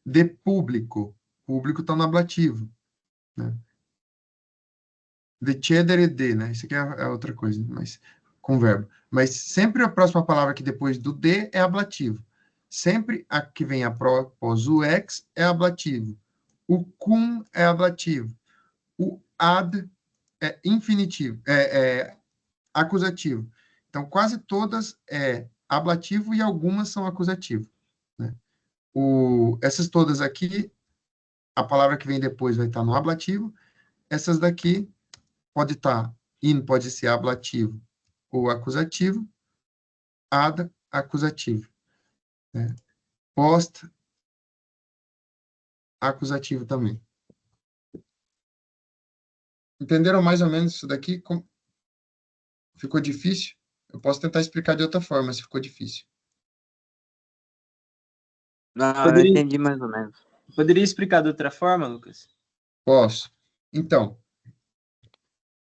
De público. Público está no ablativo, né? De cedere de, né? Isso aqui é outra coisa, mas com verbo. Mas sempre a próxima palavra que depois do de é ablativo. Sempre a que vem após o ex é ablativo. O cum é ablativo. O ad é infinitivo, é acusativo. Então, quase todas é ablativo e algumas são acusativo, né? Essas todas aqui, a palavra que vem depois vai estar no ablativo. Essas daqui pode estar, pode ser ablativo ou acusativo, ad, acusativo, né? Post, acusativo também. Entenderam mais ou menos isso daqui? Ficou difícil? Eu posso tentar explicar de outra forma, se ficou difícil. Não, eu Poderia, entendi mais ou menos. poderia explicar de outra forma, Lucas? Posso. Então,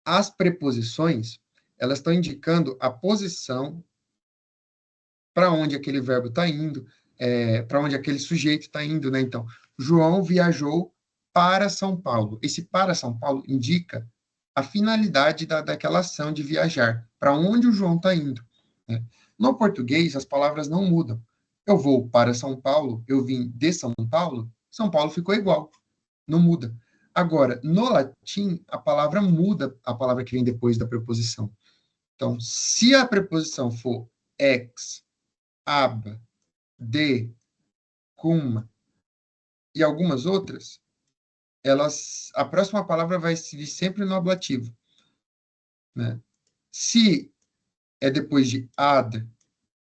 as preposições, elas estão indicando a posição para onde aquele verbo está indo, para onde aquele sujeito está indo, né? Então, João viajou para São Paulo. Esse para São Paulo indica a finalidade daquela ação de viajar, para onde o João está indo, né? No português, as palavras não mudam. Eu vou para São Paulo, eu vim de São Paulo ficou igual, não muda. Agora, no latim, a palavra muda, a palavra que vem depois da preposição. Então, se a preposição for ex, ab, de, cum e algumas outras, a próxima palavra vai vir sempre no ablativo, né? Se é depois de ad,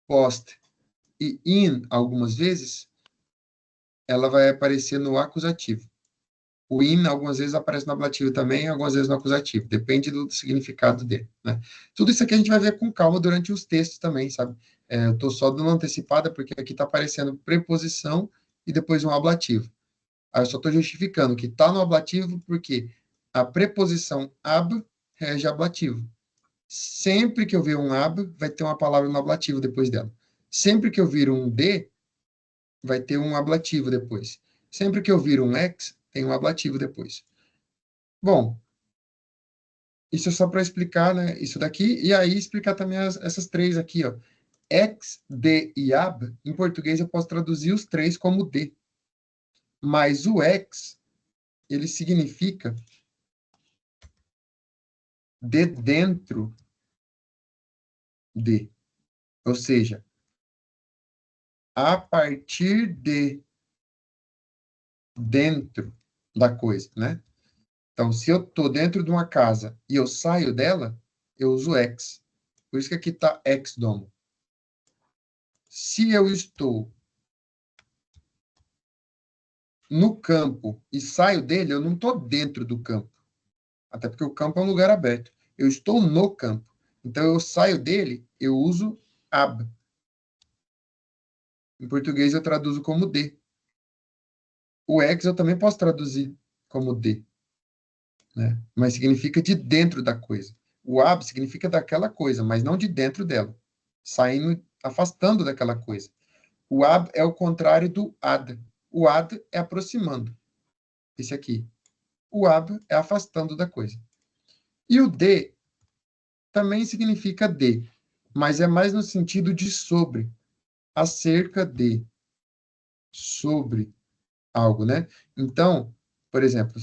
post e in algumas vezes, ela vai aparecer no acusativo. O in algumas vezes aparece no ablativo também, algumas vezes no acusativo, depende do significado dele, né? Tudo isso aqui a gente vai ver com calma durante os textos também, sabe? Eu estou só dando uma antecipada porque aqui está aparecendo preposição e depois um ablativo. Aí eu só estou justificando que está no ablativo porque a preposição ab rege ablativo. Sempre que eu ver um ab, vai ter uma palavra no ablativo depois dela. Sempre que eu vir um de, vai ter um ablativo depois. Sempre que eu vir um ex, tem um ablativo depois. Bom, isso é só para explicar, né, isso daqui, e aí explicar também essas três aqui, ó. Ex, de e ab, em português eu posso traduzir os três como de. Mas o ex, ele significa de dentro de, ou seja, a partir de dentro da coisa, né? Então, se eu estou dentro de uma casa e eu saio dela, eu uso ex. Por isso que aqui está ex domo. Se eu estou no campo e saio dele, eu não estou dentro do campo. Até porque o campo é um lugar aberto. Eu estou no campo. Então, eu saio dele, eu uso ab. Em português, eu traduzo como de. O ex eu também posso traduzir como de, né? Mas significa de dentro da coisa. O ab significa daquela coisa, mas não de dentro dela. Saindo, afastando daquela coisa. O ab é o contrário do ad. O ad é aproximando. Esse aqui. O ab é afastando da coisa. E o de também significa de, mas é mais no sentido de sobre, acerca de, sobre algo, né? Então, por exemplo,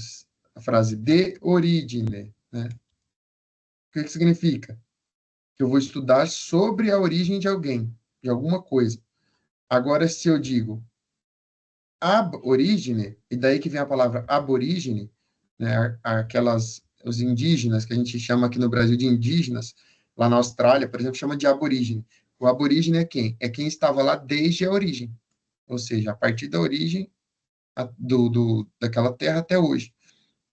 a frase de origine, né? O que significa? Que eu vou estudar sobre a origem de alguém, de alguma coisa. Agora, se eu digo ab origine, e daí que vem a palavra aborígene, né? Os indígenas, que a gente chama aqui no Brasil de indígenas, lá na Austrália, por exemplo, chama de aborígene. O aborígene é quem? É quem estava lá desde a origem, ou seja, a partir da origem daquela terra até hoje,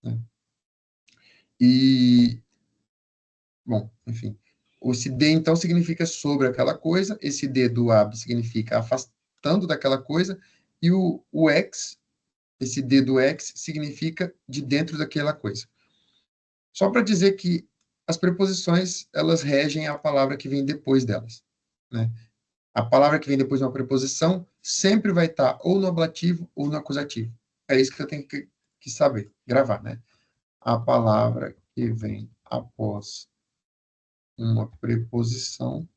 né? E, bom, enfim, esse D, então, significa sobre aquela coisa, esse D do ab significa afastando daquela coisa, e o ex, esse D do ex, significa de dentro daquela coisa. Só para dizer que as preposições, elas regem a palavra que vem depois delas, né? A palavra que vem depois de uma preposição sempre vai estar ou no ablativo ou no acusativo. É isso que eu tenho que saber, gravar, né? A palavra que vem após uma preposição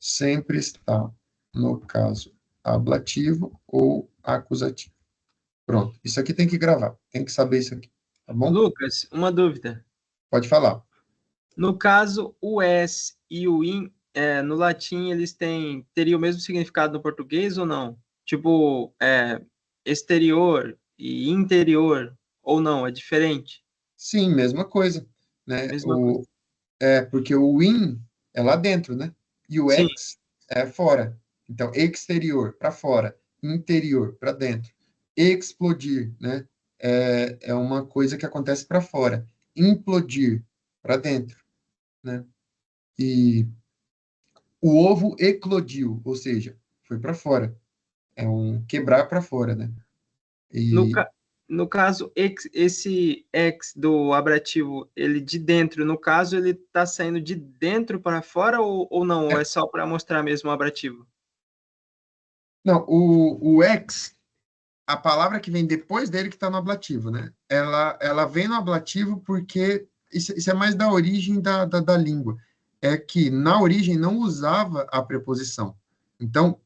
sempre está no caso ablativo ou acusativo. Pronto. Isso aqui tem que gravar. Tem que saber isso aqui. Tá bom? Lucas, uma dúvida. Pode falar. No caso, o S e o IN, no latim, teriam o mesmo significado no português ou não? Tipo, exterior e interior, ou não? É diferente? Sim, mesma coisa, né? Mesma coisa. Porque o in é lá dentro, né? E o Sim, ex é fora. Então, exterior, para fora. Interior, para dentro. Explodir, né? É uma coisa que acontece para fora. Implodir, para dentro, né? E o ovo eclodiu, ou seja, foi para fora. É um quebrar para fora, né? no, E ca- no caso, esse X do abrativo, ele de dentro, no caso, ele está saindo de dentro para fora ou não? Ou é só para mostrar mesmo o abrativo? não, o ex, a palavra que vem depois dele que está no ablativo, né? Ela vem no ablativo porque isso é mais da origem da língua. É que na origem não usava a preposição. Então,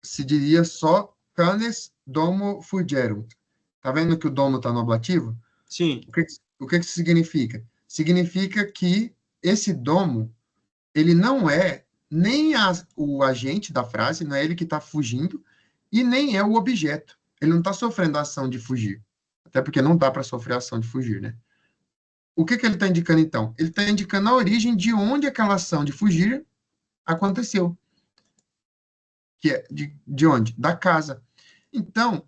se diria só canes domo fugerunt. Tá vendo que o domo está no ablativo? Sim. O que isso significa? Significa que esse domo, ele não é nem o agente da frase, não é ele que está fugindo, e nem é o objeto. Ele não está sofrendo a ação de fugir. Até porque não dá para sofrer a ação de fugir, né? O que ele está indicando, então? Ele está indicando a origem de onde aquela ação de fugir aconteceu. Que é de onde? Da casa. Então,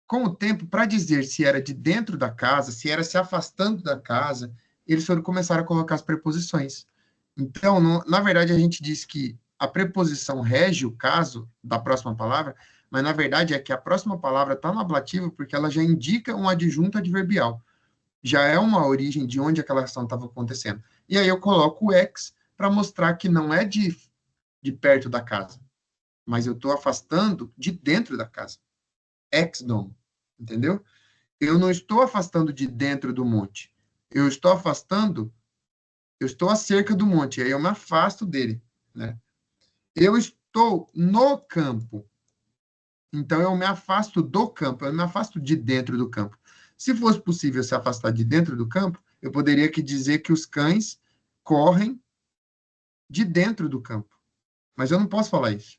com o tempo, para dizer se era de dentro da casa, se era se afastando da casa, eles foram começar a colocar as preposições. Então, na verdade, a gente diz que a preposição rege o caso da próxima palavra, mas na verdade é que a próxima palavra está no ablativo porque ela já indica um adjunto adverbial. Já é uma origem de onde aquela ação estava acontecendo. E aí eu coloco o ex para mostrar que não é de perto da casa, mas eu estou afastando de dentro da casa. Ex dom, entendeu? Eu não estou afastando de dentro do monte. Eu estou afastando, eu estou acerca do monte, aí eu me afasto dele, né? Eu estou no campo, então eu me afasto do campo, eu me afasto de dentro do campo. Se fosse possível se afastar de dentro do campo, eu poderia aqui dizer que os cães correm de dentro do campo, mas eu não posso falar isso.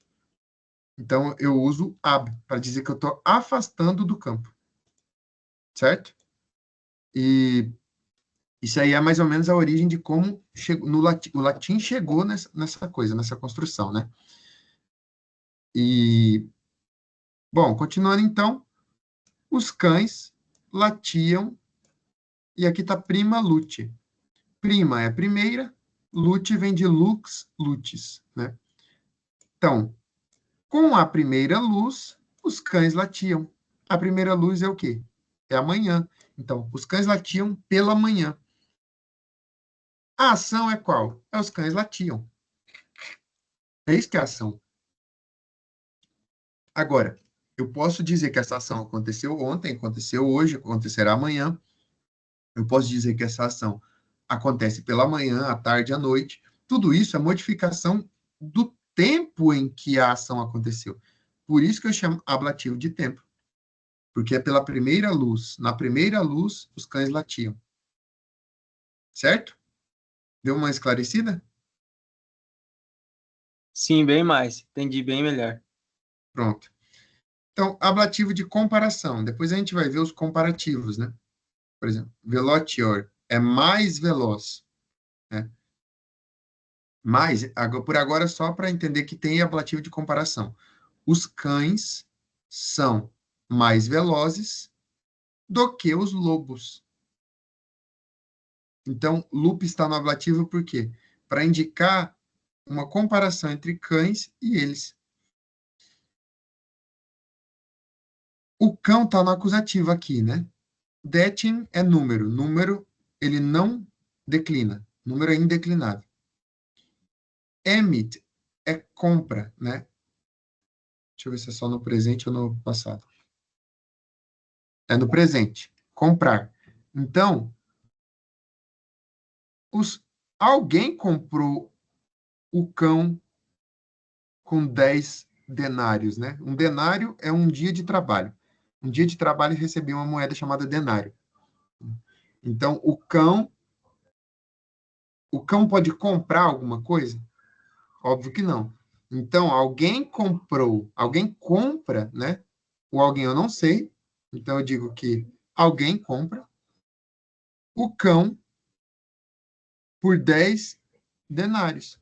Então eu uso ab para dizer que eu estou afastando do campo, certo? E isso aí é mais ou menos a origem de como o latim chegou nessa coisa, nessa construção, né? E Bom, continuando então, os cães latiam, e aqui está prima lute. Prima é a primeira, lute vem de lux, lutes, né? Então, com a primeira luz, os cães latiam. A primeira luz é o quê? É a manhã. Então, os cães latiam pela manhã. A ação é qual? É os cães latiam. É isso que é a ação. Agora, eu posso dizer que essa ação aconteceu ontem, aconteceu hoje, acontecerá amanhã. Eu posso dizer que essa ação acontece pela manhã, à tarde, à noite. Tudo isso é modificação do tempo em que a ação aconteceu. Por isso que eu chamo ablativo de tempo. Porque é pela primeira luz. Na primeira luz, os cães latiam. Certo? Deu uma esclarecida? Sim, bem mais. Entendi bem melhor. Pronto. Então, ablativo de comparação. Depois a gente vai ver os comparativos, né? Por exemplo, velotior é mais veloz, né? Mas, por agora, só para entender que tem ablativo de comparação. Os cães são mais velozes do que os lobos. Então, loop está no ablativo por quê? Para indicar uma comparação entre cães e eles. O cão está no acusativo aqui, né? Detin é número. Número, ele não declina. Número é indeclinável. Emit é compra, né? Deixa eu ver se é só no presente ou no passado. É no presente. Comprar. Então, alguém comprou o cão com 10 denários, né? Um denário é um dia de trabalho. Um dia de trabalho recebia uma moeda chamada denário. Então, o cão pode comprar alguma coisa? Óbvio que não. Então, alguém comprou, alguém compra, né? O alguém eu não sei. Então, eu digo que alguém compra o cão por 10 denários.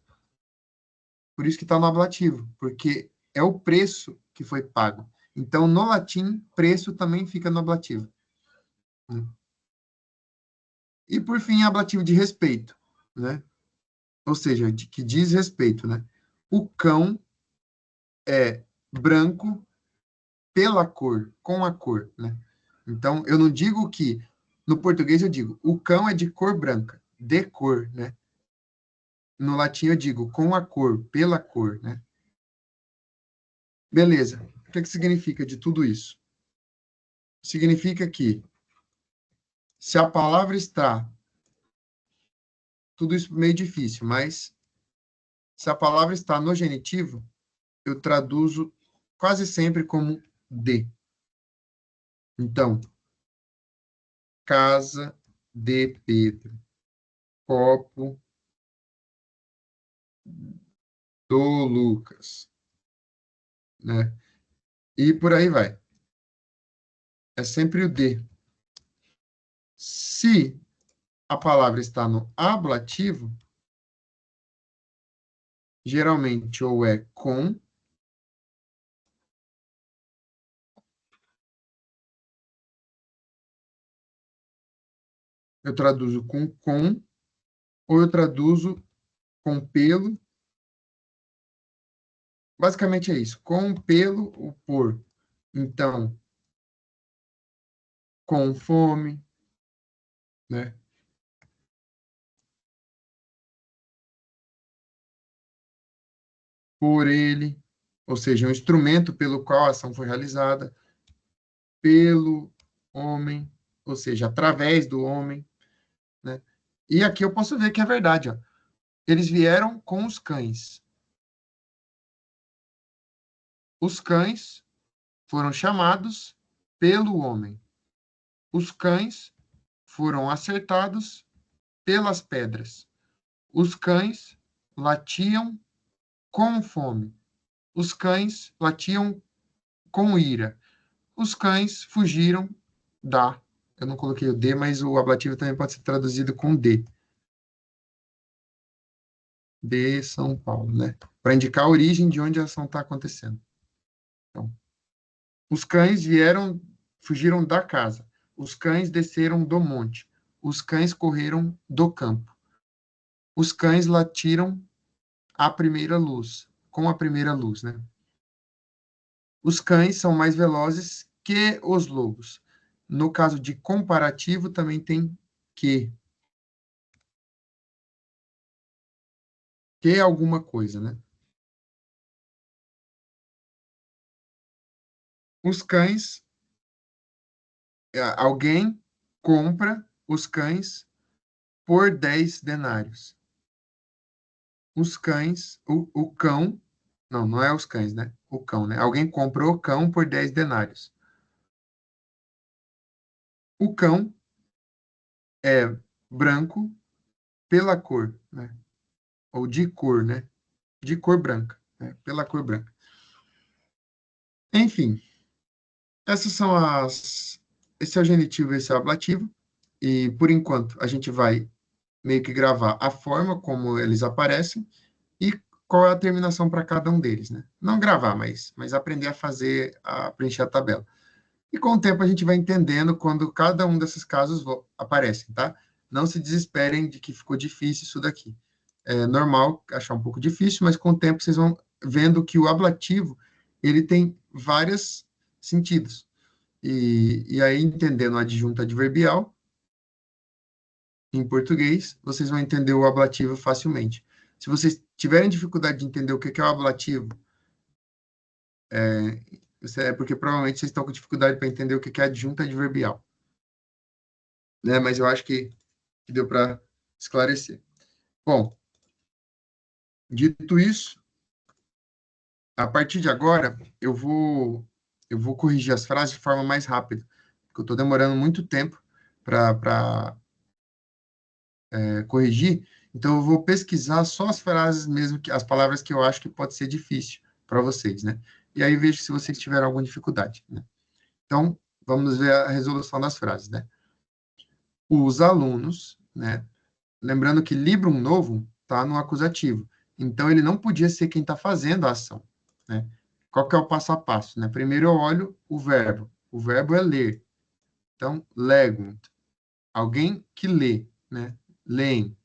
Por isso que está no ablativo, porque é o preço que foi pago. Então, no latim, preço também fica no ablativo. Né? E, por fim, ablativo de respeito, né? Ou seja, que diz respeito, né? O cão é branco pela cor, com a cor, né? Então, eu não digo que, no português eu digo, o cão é de cor branca, de cor, né? No latim eu digo, com a cor, pela cor, né? Beleza. O que significa de tudo isso? Significa que, se a palavra está, tudo isso meio difícil, mas se a palavra está no genitivo, eu traduzo quase sempre como de. Então, casa de Pedro, copo do Lucas, né? E por aí vai. É sempre o de. Se a palavra está no ablativo, geralmente ou é com, eu traduzo com, ou eu traduzo com pelo. Basicamente é isso. Com, pelo, o por. Então, com fome, né? Por ele, ou seja, um instrumento pelo qual a ação foi realizada, pelo homem, ou seja, através do homem, né? E aqui eu posso ver que é verdade, ó. Eles vieram com os cães. Os cães foram chamados pelo homem. Os cães foram acertados pelas pedras. Os cães latiam com fome. Os cães latiam com ira. Os cães fugiram da. Eu não coloquei o D, mas o ablativo também pode ser traduzido com D. De São Paulo, né? Para indicar a origem de onde a ação está acontecendo. Então, Os cães fugiram da casa. Os cães desceram do monte. Os cães correram do campo. Os cães latiram à primeira luz, com a primeira luz, né? Os cães são mais velozes que os lobos. No caso de comparativo, também tem que. Que é alguma coisa, né? Os cães, alguém compra os cães por 10 denários. Os cães, o cão, não é os cães, né? O cão, né? Alguém comprou o cão por 10 denários. O cão é branco pela cor, né? Ou de cor, né? De cor branca, né? Pela cor branca. Enfim, essas são esse é o genitivo e esse é o ablativo. E, por enquanto, a gente vai meio que gravar a forma como eles aparecem e qual é a terminação para cada um deles, né? Não gravar, mas aprender a fazer, a preencher a tabela. E com o tempo a gente vai entendendo quando cada um desses casos aparecem, tá? Não se desesperem de que ficou difícil isso daqui. É normal achar um pouco difícil, mas com o tempo vocês vão vendo que o ablativo, ele tem vários sentidos. E aí, entendendo a adjunta adverbial, em português, vocês vão entender o ablativo facilmente. Se vocês tiverem dificuldade de entender o que é o ablativo, é porque provavelmente vocês estão com dificuldade para entender o que é adjunta adverbial. Né? Mas eu acho que deu para esclarecer. Bom, dito isso, a partir de agora, eu vou corrigir as frases de forma mais rápida, porque eu estou demorando muito tempo para corrigir, então eu vou pesquisar só as frases mesmo, as palavras que eu acho que pode ser difícil para vocês, né? E aí vejo se vocês tiveram alguma dificuldade, né? Então, vamos ver a resolução das frases, né? Os alunos, né? Lembrando que librum novo está no acusativo, então ele não podia ser quem está fazendo a ação, né? Qual que é o passo a passo, né? Primeiro eu olho o verbo é ler, então, legunt, alguém que lê, né? Leem.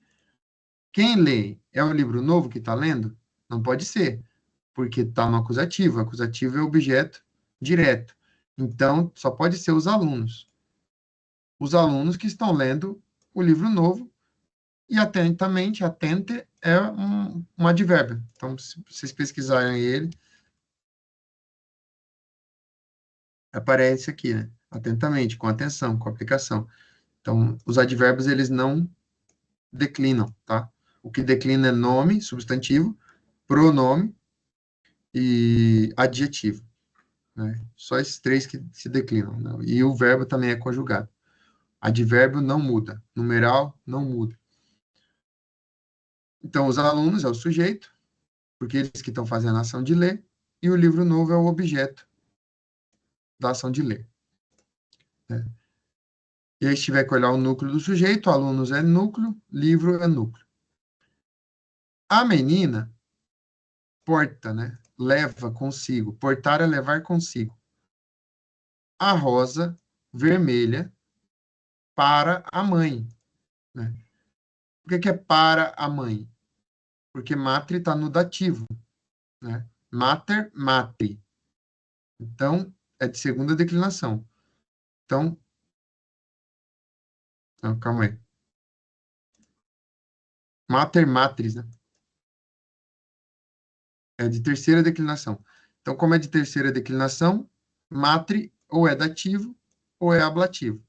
Quem lê é o livro novo que está lendo? Não pode ser, porque está no acusativo. O acusativo é objeto direto. Então, só pode ser os alunos. Os alunos que estão lendo o livro novo e atentamente, atente é um advérbio. Então, se vocês pesquisarem ele, aparece aqui, né? Atentamente, com atenção, com aplicação. Então, os advérbios, eles não declinam, tá? O que declina é nome, substantivo, pronome e adjetivo, né? Só esses três que se declinam, né? E o verbo também é conjugado. Advérbio não muda, numeral não muda. Então, os alunos é o sujeito, porque eles que estão fazendo a ação de ler, e o livro novo é o objeto da ação de ler, né? E aí, se tiver que olhar o núcleo do sujeito, alunos é núcleo, livro é núcleo. A menina porta, né? Leva consigo. Portar é levar consigo. A rosa vermelha para a mãe, né? Por que é para a mãe? Porque matri está no dativo, né? Mater, matri. Então, é de segunda declinação. Então, não, calma aí. Mater, matris, né? É de terceira declinação. Então, como é de terceira declinação, matri ou é dativo ou é ablativo,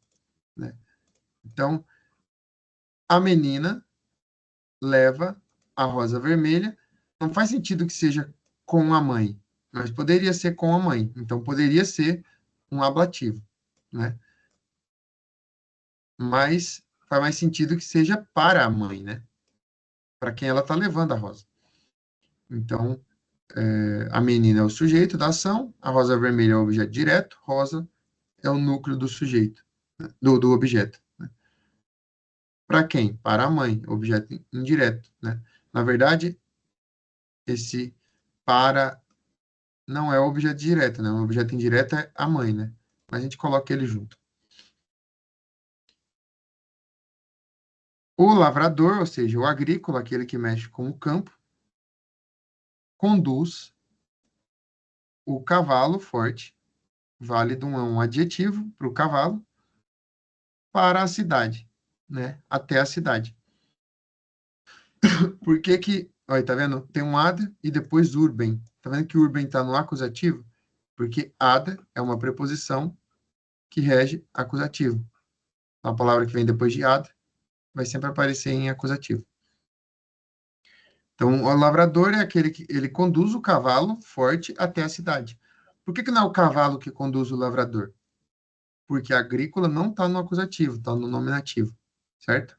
né? Então, a menina leva a rosa vermelha. Não faz sentido que seja com a mãe, mas poderia ser com a mãe. Então, poderia ser um ablativo, né? Mas faz mais sentido que seja para a mãe, né? Para quem ela está levando a rosa. Então, a menina é o sujeito da ação, a rosa vermelha é o objeto direto, rosa é o núcleo do sujeito, né? do objeto. Né? Para quem? Para a mãe, objeto indireto, né? Na verdade, esse para não é o objeto direto, né? O objeto indireto é a mãe, né? Mas a gente coloca ele junto. O lavrador, ou seja, o agrícola, aquele que mexe com o campo, conduz o cavalo forte, válido um adjetivo para o cavalo, para a cidade, né? Até a cidade. Por que que, olha, tá vendo? Tem um ada e depois urben. Tá vendo que urben está no acusativo? Porque ada é uma preposição que rege acusativo. A palavra que vem depois de ada vai sempre aparecer em acusativo. Então, o lavrador é aquele que ele conduz o cavalo forte até a cidade. Por que que não é o cavalo que conduz o lavrador? Porque a agrícola não está no acusativo, está no nominativo, certo?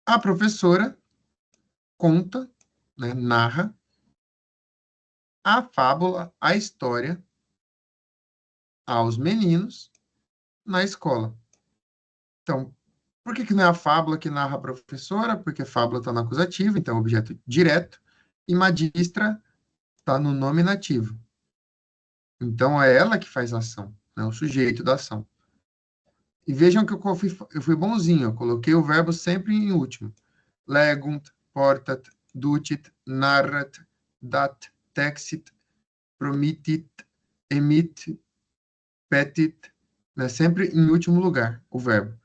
A professora conta, né, narra a fábula, a história aos meninos na escola. Então, por que que não é a fábula que narra a professora? Porque a fábula está no acusativo, então é objeto direto, e magistra está no nominativo. Então, é ela que faz a ação, né, o sujeito da ação. E vejam que eu fui bonzinho, eu coloquei o verbo sempre em último. Legunt, portat, ducit, narrat, dat, texit, promitit, emit, petit, né? Sempre em último lugar, o verbo.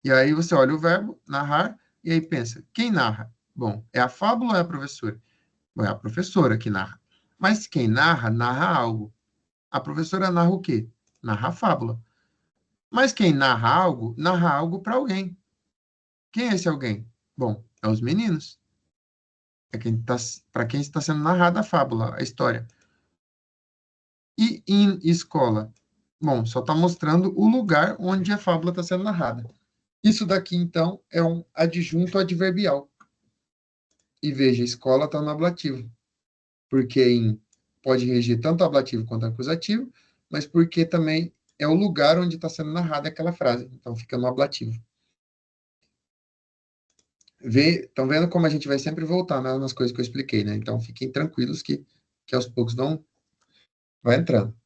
E aí você olha o verbo, narrar, e aí pensa, quem narra? Bom, é a fábula ou é a professora? Bom, é a professora que narra. Mas quem narra, narra algo. A professora narra o quê? Narra a fábula. Mas quem narra algo para alguém. Quem é esse alguém? Bom, é os meninos. É quem tá, para quem está sendo narrada a fábula, a história. E em escola? Bom, só está mostrando o lugar onde a fábula está sendo narrada. Isso daqui, então, é um adjunto adverbial. E veja, escola está no ablativo. Porque pode reger tanto o ablativo quanto o acusativo, mas porque também é o lugar onde está sendo narrada aquela frase. Então, fica no ablativo. Estão vendo como a gente vai sempre voltar nas coisas que eu expliquei, né? Então, fiquem tranquilos que aos poucos vai entrando.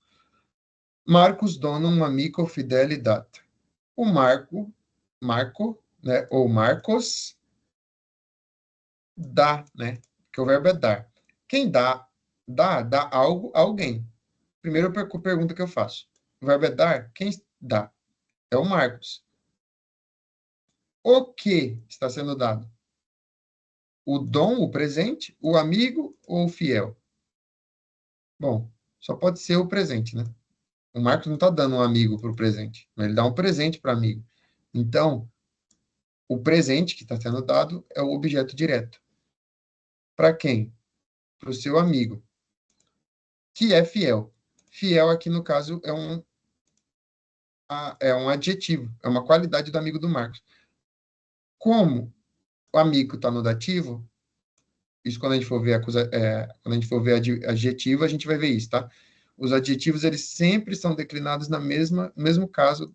Marcos donum amico fidelidade. O Marco, né, ou Marcos, dá, né? Porque o verbo é dar. Quem dá algo a alguém. Primeira pergunta que eu faço. O verbo é dar? Quem dá? É o Marcos. O que está sendo dado? O dom, o presente, o amigo ou o fiel? Bom, só pode ser o presente, né? O Marcos não está dando um amigo para o presente, mas ele dá um presente para amigo. Então, o presente que está sendo dado é o objeto direto. Para quem? Para o seu amigo, que é fiel. Fiel aqui, no caso, é um adjetivo, é uma qualidade do amigo do Marcos. Como o amigo está no dativo, isso quando a gente for ver quando a gente for ver adjetivo, a gente vai ver isso, tá? Os adjetivos, eles sempre são declinados no mesmo caso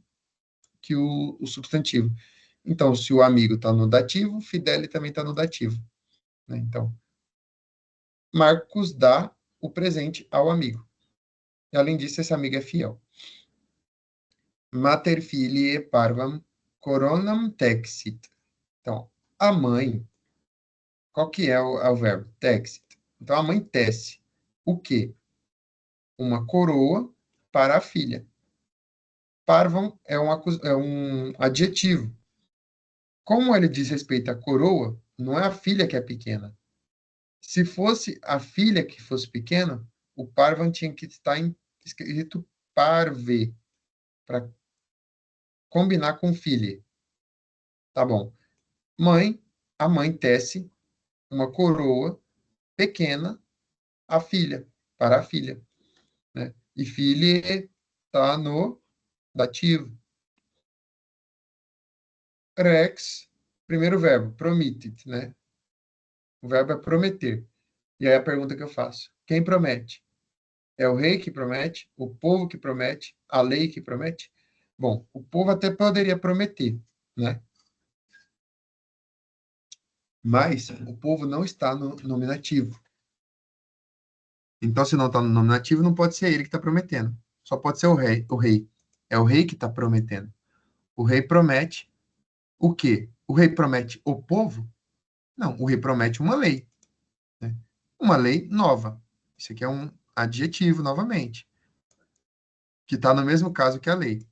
que o substantivo. Então, se o amigo está no dativo, fidele também está no dativo, né? Então, Marcos dá o presente ao amigo. E, além disso, esse amigo é fiel. Mater filiae parvam coronam texit. Então, a mãe, qual que é o verbo? Texit. Então, a mãe tece o quê? Uma coroa para a filha. Parvam é um adjetivo. Como ele diz respeito à coroa, não é a filha que é pequena. Se fosse a filha que fosse pequena, o parvam tinha que estar escrito parve, para combinar com filha. Tá bom. A mãe tece uma coroa pequena à filha, para a filha, né? E filha está no dativo. Rex, primeiro verbo, promitit, né? O verbo é prometer. E aí a pergunta que eu faço: quem promete? É o rei que promete? O povo que promete? A lei que promete? Bom, o povo até poderia prometer, né? Mas o povo não está no nominativo. Então, se não está no nominativo, não pode ser ele que está prometendo. Só pode ser o rei. O rei. É o rei que está prometendo. O rei promete o quê? O rei promete o povo? Não, o rei promete uma lei, né? Uma lei nova. Isso aqui é um adjetivo, novamente, que está no mesmo caso que a lei.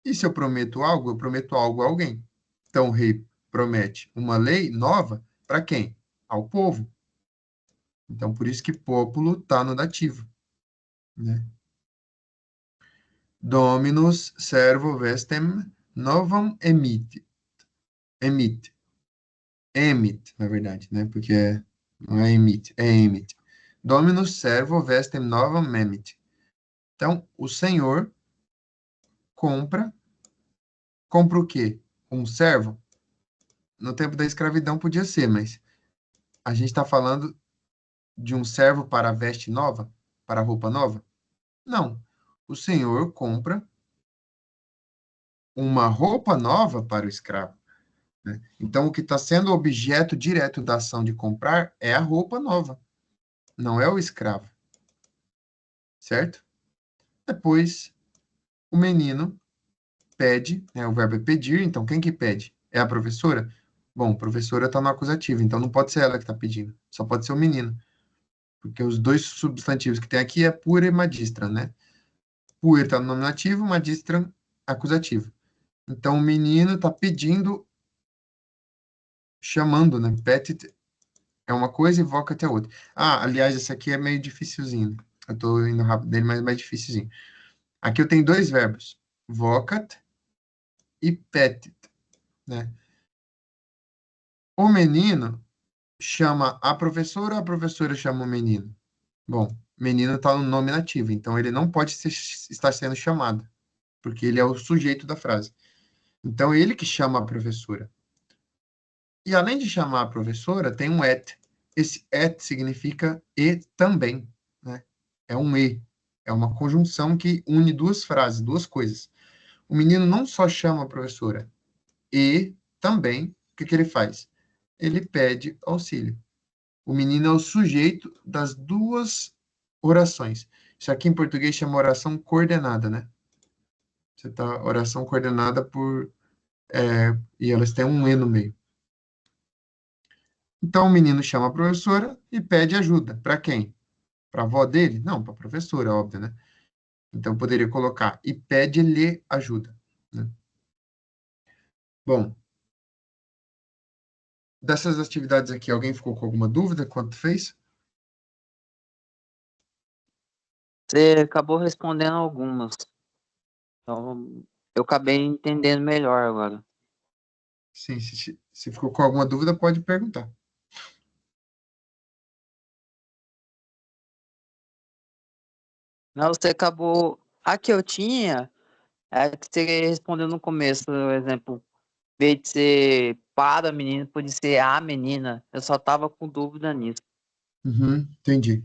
E se eu prometo algo a alguém. Então, o rei promete uma lei nova para quem? Ao povo. Então, por isso que populo está no dativo, né? Dominus servo vestem novam emit, na verdade, né? Porque não é emit, é emit. Dominus servo vestem novam emit. Então, o Senhor compra o quê? Um servo? No tempo da escravidão podia ser, mas a gente está falando de um servo para a veste nova? Para a roupa nova? Não. O Senhor compra uma roupa nova para o escravo, né? Então, o que está sendo objeto direto da ação de comprar é a roupa nova, não é o escravo, certo? Depois, o menino pede, né, o verbo é pedir, então quem que pede? É a professora? Bom, a professora está no acusativo, então não pode ser ela que está pedindo, só pode ser o menino, porque os dois substantivos que tem aqui é puer e magistra, né? Puer está no nominativo, magistra acusativo. Então, o menino está pedindo, chamando, né? Petit é uma coisa e vocat é outra. Ah, aliás, esse aqui é meio dificilzinho. Eu estou indo rápido dele, mas é mais dificilzinho. Aqui eu tenho dois verbos, vocat e petit, né? O menino chama a professora chama o menino. Bom, menino está no nominativo, então ele não pode estar sendo chamado, porque ele é o sujeito da frase. Então, ele que chama a professora. E além de chamar a professora, tem um et. Esse et significa e também, né? É um e. É uma conjunção que une duas frases, duas coisas. O menino não só chama a professora, e também, o que que ele faz? Ele pede auxílio. O menino é o sujeito das duas orações. Isso aqui em português chama oração coordenada, né? Você tá oração coordenada por e elas têm um e no meio. Então o menino chama a professora e pede ajuda. Para quem? Para a avó dele? Não, para a professora, óbvio, né? Então poderia colocar e pede-lhe ajuda, né? Bom, dessas atividades aqui, alguém ficou com alguma dúvida quanto fez? Você acabou respondendo algumas. Então, eu acabei entendendo melhor agora. Sim, se ficou com alguma dúvida, pode perguntar. Não, você acabou. A que eu tinha, é que você respondeu no começo, por exemplo, em vez de ser para a menina, podia ser a menina. Eu só tava com dúvida nisso. Uhum, entendi.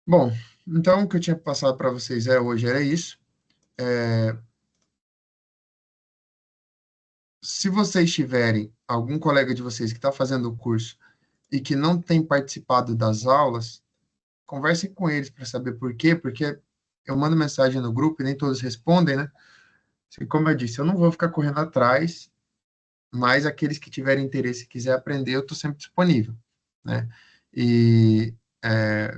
Bom, então o que eu tinha passado para vocês hoje era isso. Se vocês tiverem algum colega de vocês que está fazendo o curso e que não tem participado das aulas, conversem com eles para saber por quê, porque eu mando mensagem no grupo e nem todos respondem, né? Assim, como eu disse, eu não vou ficar correndo atrás, mas aqueles que tiverem interesse e quiser aprender, eu estou sempre disponível, né? E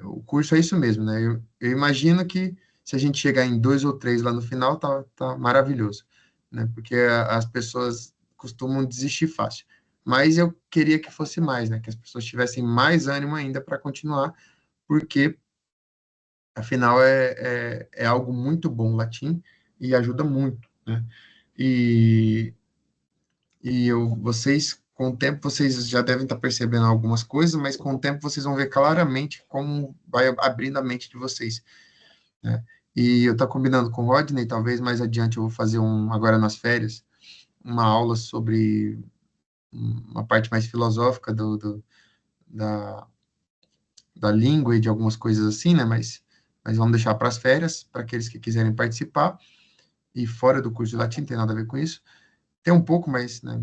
o curso é isso mesmo, né? Eu imagino que se a gente chegar em 2 ou 3 lá no final, tá maravilhoso, né? Porque as pessoas costumam desistir fácil. Mas eu queria que fosse mais, né? Que as pessoas tivessem mais ânimo ainda para continuar, porque afinal é algo muito bom o latim e ajuda muito, né? E vocês, com o tempo, vocês já devem estar percebendo algumas coisas, mas com o tempo vocês vão ver claramente como vai abrindo a mente de vocês, né? E eu estou combinando com o Rodney, talvez mais adiante eu vou fazer agora nas férias, uma aula sobre uma parte mais filosófica da, da língua e de algumas coisas assim, né? Mas vamos deixar para as férias, para aqueles que quiserem participar, e fora do curso de latim, não tem nada a ver com isso. Tem um pouco, mas né,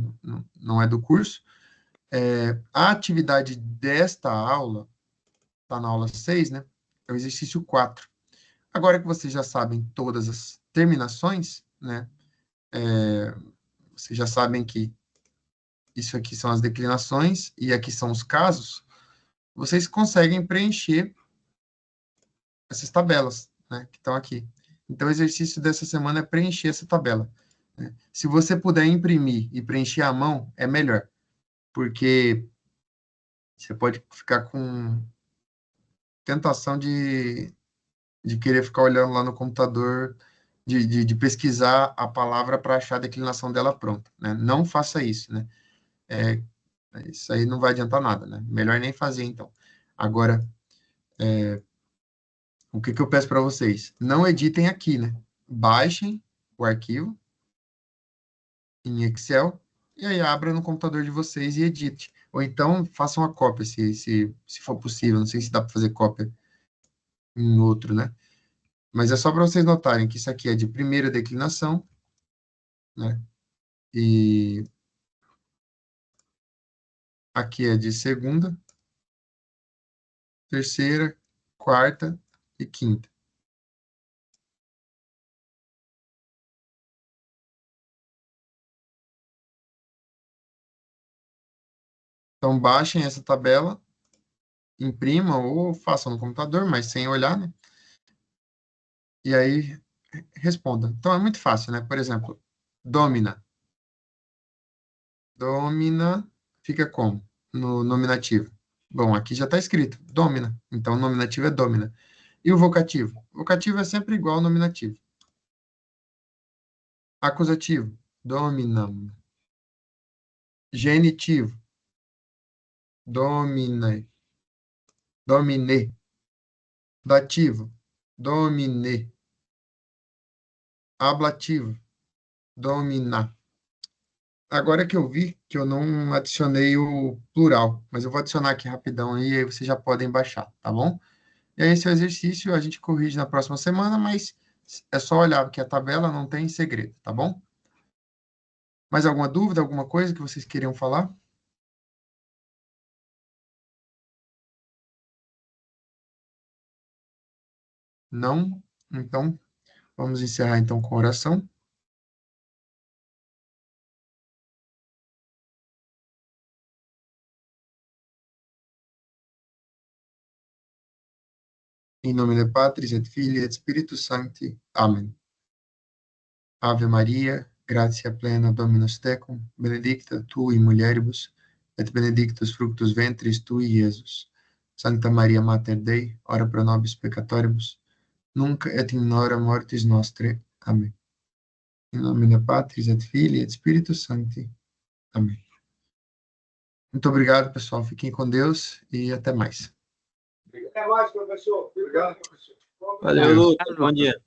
não é do curso. A atividade desta aula está na aula 6, né? É o exercício 4. Agora que vocês já sabem todas as terminações, né? Vocês já sabem que isso aqui são as declinações e aqui são os casos, vocês conseguem preencher essas tabelas, né, que estão aqui. Então, o exercício dessa semana é preencher essa tabela, né? Se você puder imprimir e preencher à mão, é melhor, porque você pode ficar com tentação de querer ficar olhando lá no computador, de pesquisar a palavra para achar a declinação dela pronta, né? Não faça isso, né? Isso aí não vai adiantar nada, né? Melhor nem fazer, então. Agora, o que eu peço para vocês? Não editem aqui, né? Baixem o arquivo em Excel e aí abra no computador de vocês e edite. Ou então, façam uma cópia, se for possível. Não sei se dá para fazer cópia em outro, né? Mas é só para vocês notarem que isso aqui é de primeira declinação, né? E aqui é de segunda, terceira, quarta e quinta. Então, baixem essa tabela, imprimam ou façam no computador, mas sem olhar, né? E aí, responda. Então, é muito fácil, né? Por exemplo, domina. Domina fica como? No nominativo. Bom, aqui já está escrito, domina. Então, o nominativo é domina. E o vocativo? O vocativo é sempre igual ao nominativo. Acusativo, dominam. Genitivo, domine. Domine. Dativo, domine. Ablativo, dominar. Agora que eu vi que eu não adicionei o plural, mas eu vou adicionar aqui rapidão aí vocês já podem baixar, tá bom? E aí, esse é o exercício, a gente corrige na próxima semana, mas é só olhar, porque a tabela não tem segredo, tá bom? Mais alguma dúvida, alguma coisa que vocês queriam falar? Não? Então, vamos encerrar então com a oração. Em nome de Patris et Filii et Spiritus Sancti. Amém. Ave Maria, gratia plena Dominus tecum, benedicta tu in mulieribus, et benedictus fructus ventris tui, Iesus. Sancta Maria Mater Dei, ora pro nobis peccatoribus, nunc et in hora mortis nostre. Amém. Em nome de Patris et Filii et Spiritus Sancti. Amém. Muito obrigado, pessoal. Fiquem com Deus e até mais. Até mais, professor. Obrigado, professor. Valeu, Lucas. Bom dia.